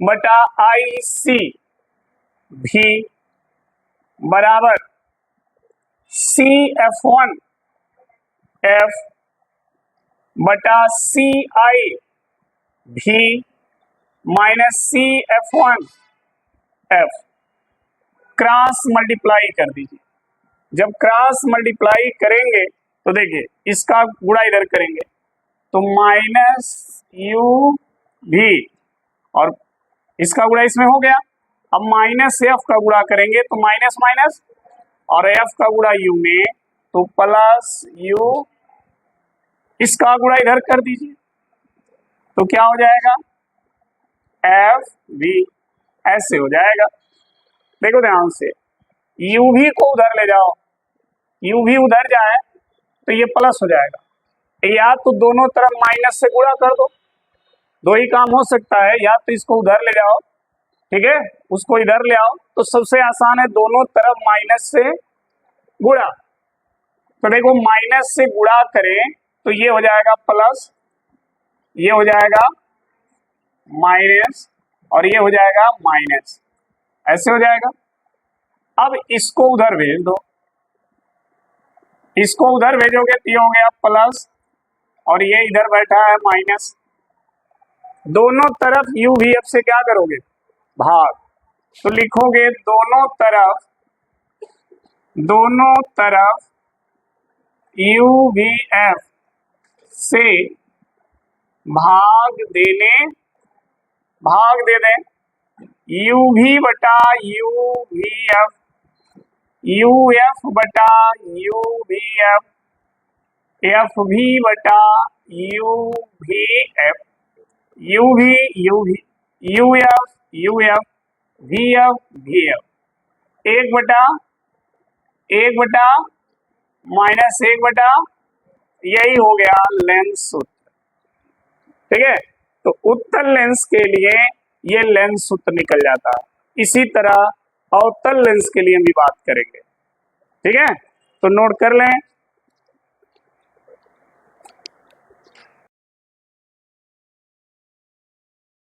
बटा IC भी बराबर CF1 F बटा CI भी minus CF1 F। Cross multiply कर दीजिए। जब क्रॉस मल्टीप्लाई करेंगे तो देखिए इसका गुणा इधर करेंगे तो माइनस यू भी और इसका गुणा इसमें हो गया। अब माइनस एफ का गुणा करेंगे तो माइनस माइनस और एफ का गुणा यू में तो प्लस यू, इसका गुणा इधर कर दीजिए तो क्या हो जाएगा एफ भी, ऐसे हो जाएगा। देखो ध्यान से, यू भी को उधर ले जाओ, यू भी उधर जाए तो ये प्लस हो जाएगा, या तो दोनों तरफ माइनस से गुणा कर दो, दो ही काम हो सकता है, या तो इसको उधर ले जाओ, ठीक है, उसको इधर ले आओ, तो सबसे आसान है दोनों तरफ माइनस से गुणा। तो देखो माइनस से गुणा करें तो ये हो जाएगा प्लस, ये हो जाएगा माइनस और ये हो जाएगा माइनस, ऐसे हो जाएगा। अब इसको उधर भेज दो, इसको उधर भेजोगे तो ये हो गया प्लस और ये इधर बैठा है माइनस। दोनों तरफ यू भी एफ से क्या करोगे भाग, तो लिखोगे दोनों तरफ यू भी एफ से भाग दे दें यू भी बटा यू भी एफ, यू एफ बटा यू भी एफ, एफ भी बटा यू भी एफ, यू भी यू एफ वी एफ, एक बटा माइनस एक बटा, यही हो गया लेंस सूत्र। ठीक है, तो उत्तल लेंस के लिए ये लेंस सूत्र निकल जाता है। इसी तरह अवतल लेंस के लिए हम भी बात करेंगे। ठीक है, तो नोट कर लें।